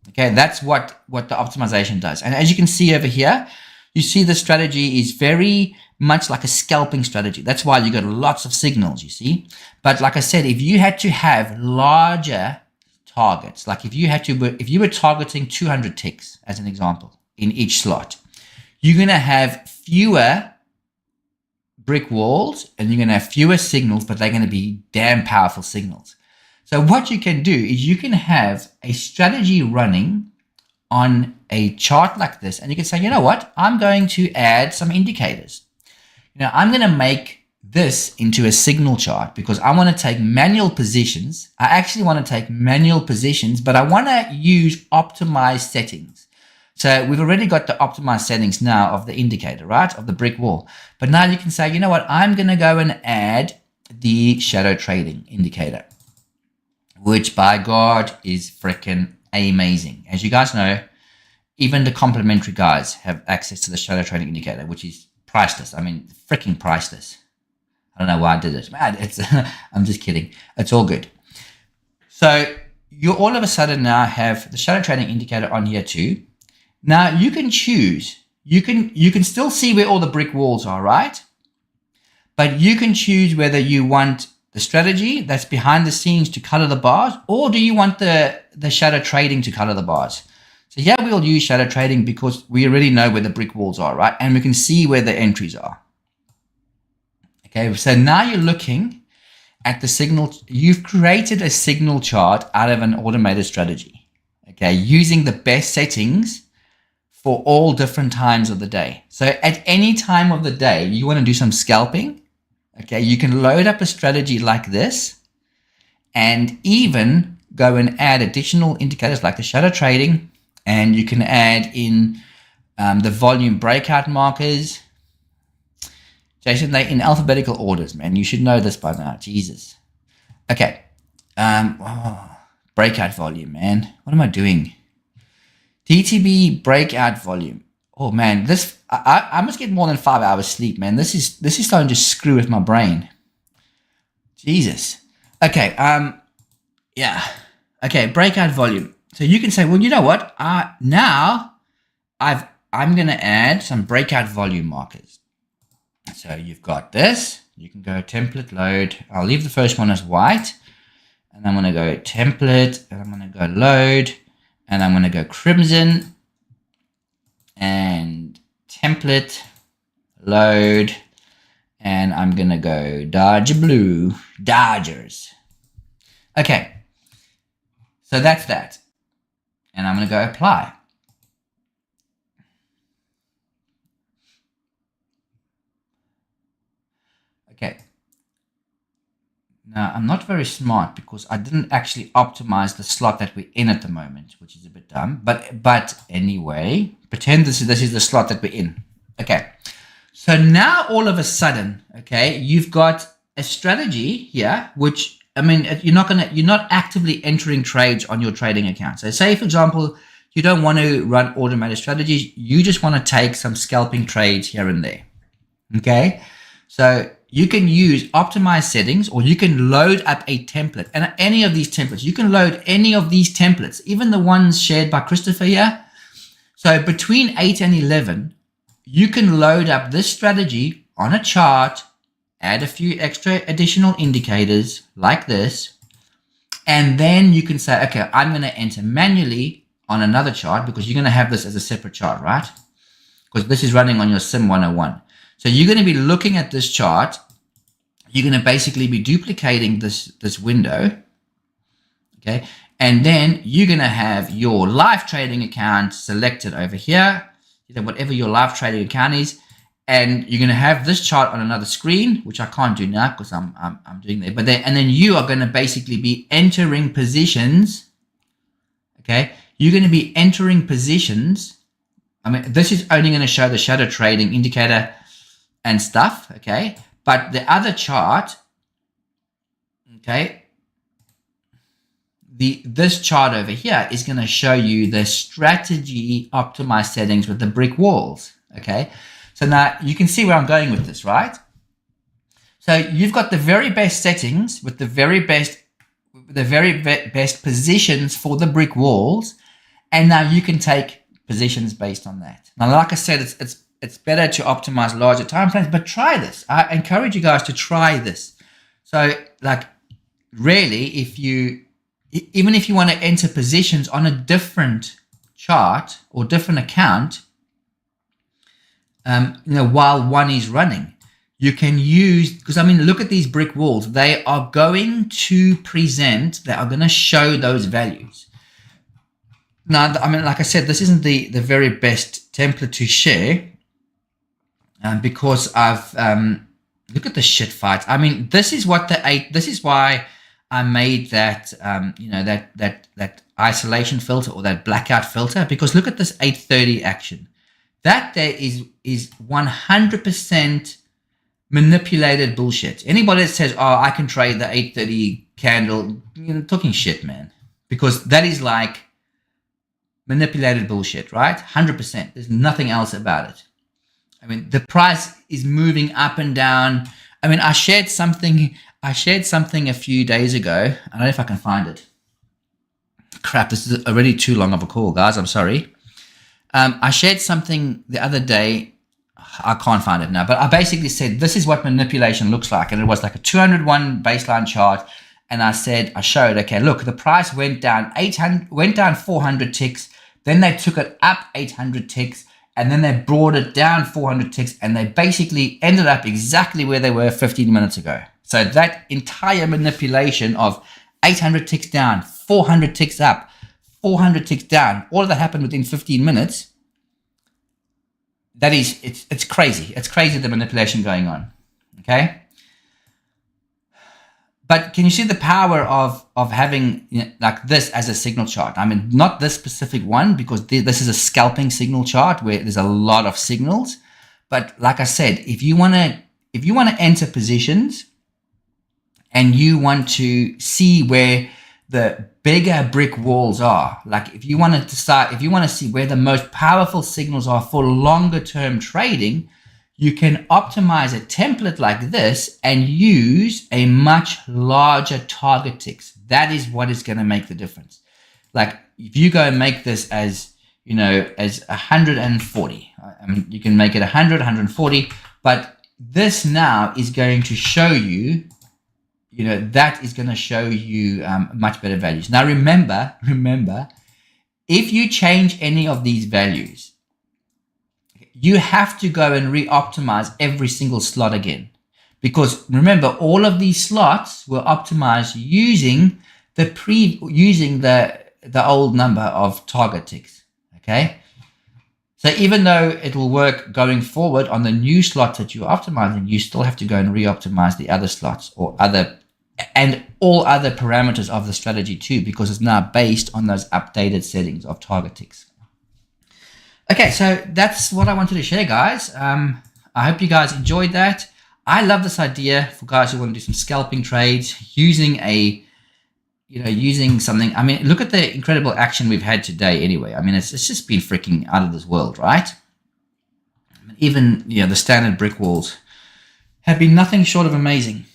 Okay, that's what the optimization does. And as you can see over here, you see the strategy is very much like a scalping strategy. That's why you got lots of signals, you see. But like I said, if you had to have larger targets, like if you were targeting 200 ticks as an example in each slot, you're going to have fewer brick walls and you're going to have fewer signals, but they're going to be damn powerful signals. So what you can do is you can have a strategy running on a chart like this, and you can say, you know what, I'm going to add some indicators. You know, I'm going to make this into a signal chart because I want to take manual positions. I actually want to take manual positions, but I want to use optimized settings. So we've already got the optimized settings now of the indicator, right, of the brick wall. But now you can say, you know what, I'm going to go and add the shadow trading indicator, which by God is freaking amazing. As you guys know, even the complimentary guys have access to the shadow trading indicator, which is priceless. I mean, freaking priceless. I don't know why I did it. Man, I'm just kidding. It's all good. So you all of a sudden now have the shadow trading indicator on here too. Now you can choose. You can still see where all the brick walls are, right? But you can choose whether you want the strategy that's behind the scenes to color the bars, or do you want the shadow trading to color the bars? So yeah, we'll use shadow trading because we already know where the brick walls are, right? And we can see where the entries are. Okay, so now you're looking at the signal. You've created a signal chart out of an automated strategy, okay, using the best settings for all different times of the day. So at any time of the day, you want to do some scalping, okay, you can load up a strategy like this and even go and add additional indicators like the shadow trading, and you can add in the volume breakout markers. Jason, they in alphabetical orders, man. You should know this by now. Jesus. Okay. Breakout volume, man. What am I doing? DTB breakout volume. Oh man, this I must get more than 5 hours sleep, man. This is starting to screw with my brain. Jesus. Okay. Yeah. Okay. Breakout volume. So you can say, well, you know what? Now I'm gonna add some breakout volume markers. So you've got this. You can go template load. I'll leave the first one as white, and I'm gonna go template, and I'm gonna go load. And I'm going to go crimson and template load. And I'm going to go Dodge blue, Dodgers. Okay. So that's that. And I'm going to go apply. Okay. Now, I'm not very smart because I didn't actually optimize the slot that we're in at the moment, which is a bit dumb. But anyway, pretend this is the slot that we're in. Okay. So now all of a sudden, okay, you've got a strategy here, which, I mean, you're not actively entering trades on your trading account. So say, for example, you don't want to run automated strategies. You just want to take some scalping trades here and there. Okay. So you can use optimized settings, or you can load up a template, and any of these templates, you can load any of these templates, even the ones shared by Christopher here. So between 8 and 11, you can load up this strategy on a chart, add a few extra additional indicators like this, and then you can say, okay, I'm going to enter manually on another chart, because you're going to have this as a separate chart, right? Because this is running on your Sim 101. So you're going to be looking at this chart. You're going to basically be duplicating this window, okay? And then you're going to have your live trading account selected over here, whatever your live trading account is, and you're going to have this chart on another screen, which I can't do now because I'm doing that. But and then you are going to basically be entering positions, okay? You're going to be entering positions. I mean, this is only going to show the shadow trading indicator and stuff, okay? But the other chart, okay, this chart over here is going to show you the strategy optimized settings with the brick walls, okay? So now you can see where I'm going with this, right? So you've got the very best settings with the very best positions for the brick walls, and now you can take positions based on that. Now, like I said, it's better to optimize larger time frames, but try this. I encourage you guys to try this. So, like, really, even if you want to enter positions on a different chart or different account, while one is running, you can use, because I mean, look at these brick walls. They are going to show those values. Now, I mean, like I said, this isn't the very best template to share, because I've look at the shit fights. I mean, this is why I made that that isolation filter, or that blackout filter, because look at this 8:30 action. That there is 100% manipulated bullshit. Anybody that says, oh, I can trade the 8:30 candle, talking shit, man, because that is like manipulated bullshit, right? 100%. There's nothing else about it. I mean, the price is moving up and down. I mean, I shared something a few days ago. I don't know if I can find it. Crap, this is already too long of a call, guys. I'm sorry. I shared something the other day. I can't find it now, but I basically said, this is what manipulation looks like. And it was like a 201 baseline chart. And I showed, okay, look, the price went down 400 ticks. Then they took it up 800 ticks. And then they brought it down 400 ticks, and they basically ended up exactly where they were 15 minutes ago. So that entire manipulation of 800 ticks down, 400 ticks up, 400 ticks down, all of that happened within 15 minutes. That is, it's crazy. It's crazy, the manipulation going on, okay? But can you see the power of having like this as a signal chart? I mean, not this specific one, because this is a scalping signal chart where there's a lot of signals. But like I said, if you want to enter positions and you want to see where the bigger brick walls are, like if you want to see where the most powerful signals are for longer term trading, you can optimize a template like this and use a much larger target ticks. That is what is going to make the difference. Like if you go and make this as 140, I mean, you can make it 100, 140, but this now is going to show you, that is going to show you much better values. Now remember, if you change any of these values, you have to go and re-optimize every single slot again, because remember, all of these slots were optimized using the old number of target ticks. Okay, so even though it will work going forward on the new slots that you're optimizing, you still have to go and re-optimize the other slots or other and all other parameters of the strategy too, because it's now based on those updated settings of target ticks. Okay, so that's what I wanted to share, guys. I hope you guys enjoyed that. I love this idea for guys who want to do some scalping trades using using something. I mean, look at the incredible action we've had today anyway. I mean, it's just been freaking out of this world, right? Even, the standard brick walls have been nothing short of amazing.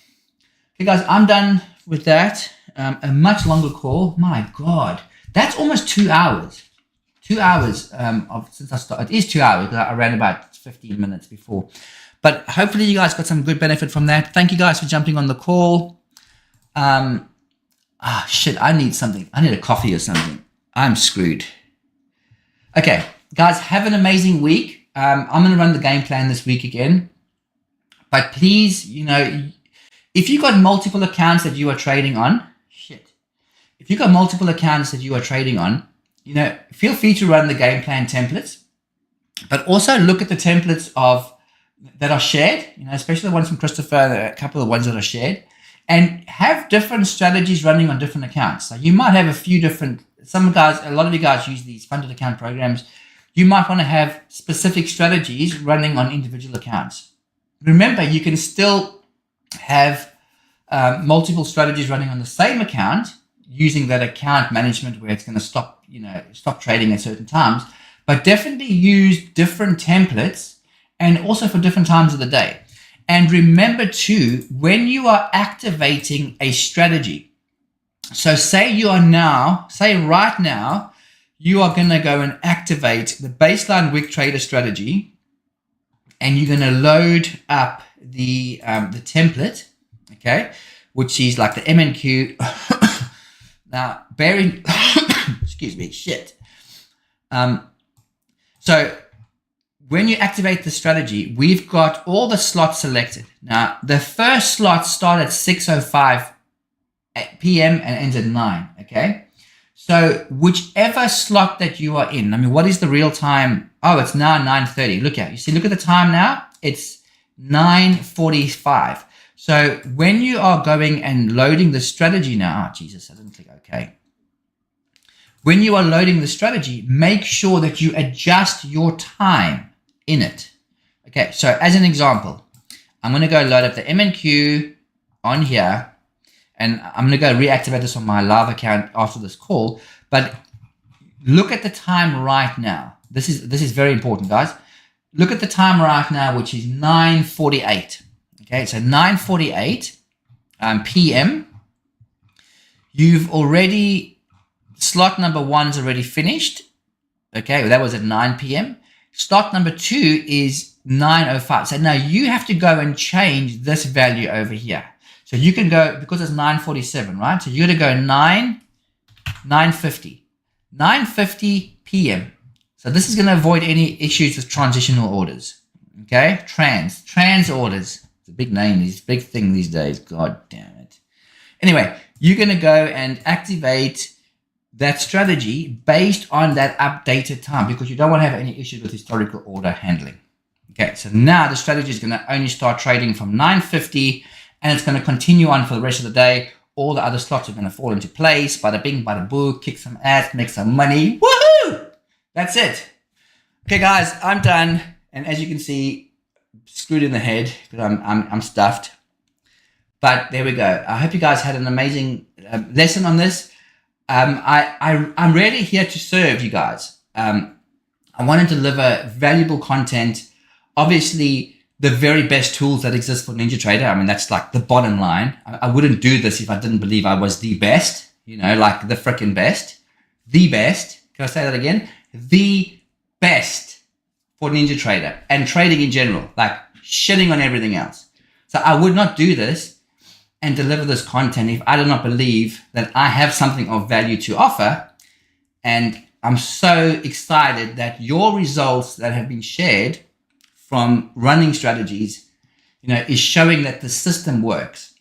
Okay, guys, I'm done with that. A much longer call. My God, that's almost 2 hours. 2 hours since I started. It is 2 hours because I ran about 15 minutes before. But hopefully you guys got some good benefit from that. Thank you guys for jumping on the call. Shit, I need something. I need a coffee or something. I'm screwed. Okay, guys, have an amazing week. I'm going to run the game plan this week again. But please, if you've got multiple accounts that you are trading on, if you've got multiple accounts that you are trading on, feel free to run the game plan templates, but also look at the templates that are shared, especially the ones from Christopher, a couple of the ones that are shared, and have different strategies running on different accounts. So you might have a lot of you guys use these funded account programs. You might want to have specific strategies running on individual accounts. Remember, you can still have multiple strategies running on the same account using that account management where it's going to stop trading at certain times, but definitely use different templates and also for different times of the day. And remember too, when you are activating a strategy, so say right now, you are going to go and activate the baseline wick trader strategy, and you're going to load up the template, okay, which is like the MNQ. Now, excuse me, shit. So when you activate the strategy, we've got all the slots selected. Now, the first slot starts at 6:05 p.m. and ends at 9, okay? So whichever slot that you are in, I mean, what is the real time? Oh, it's now 9:30. Look at the time now. It's 9:45. So when you are going and loading the strategy now, Jesus, I didn't click OK. When you are loading the strategy, make sure that you adjust your time in it. Okay, so as an example, I'm going to go load up the MNQ on here, and I'm going to go reactivate this on my live account after this call. But look at the time right now. This is very important, guys. Look at the time right now, which is 9:48. Okay, so 9:48 p.m. You've already, slot number 1's already finished. Okay, well, that was at 9 p.m. Slot number 2 is 9:05. So now you have to go and change this value over here. So you can go, because it's 9:47, right? So you're going to go 9:50 p.m. So this is going to avoid any issues with transitional orders. Okay, trans orders. It's a big name, big thing these days. God damn it. Anyway, you're going to go and activate that strategy based on that updated time, because you don't want to have any issues with historical order handling. Okay, so now the strategy is going to only start trading from 9:50, and it's going to continue on for the rest of the day. All the other slots are going to fall into place. Bada bing, bada boo, kick some ass, make some money. Woohoo! That's it. Okay, guys, I'm done. And as you can see, screwed in the head because I'm stuffed. But there we go. I hope you guys had an amazing lesson on this. I'm really here to serve you guys. I want to deliver valuable content. Obviously, the very best tools that exist for NinjaTrader. I mean, that's like the bottom line. I wouldn't do this if I didn't believe I was the best, like the freaking best. The best. Can I say that again? The best for NinjaTrader and trading in general, like shitting on everything else. So I would not do this and deliver this content if I did not believe that I have something of value to offer. And I'm so excited that your results that have been shared from running strategies, is showing that the system works.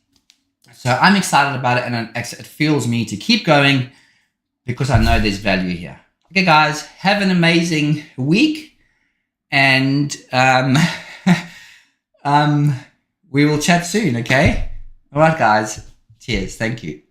So I'm excited about it, and it fuels me to keep going because I know there's value here. Okay, guys, have an amazing week, and we will chat soon, okay? All right, guys. Cheers. Thank you.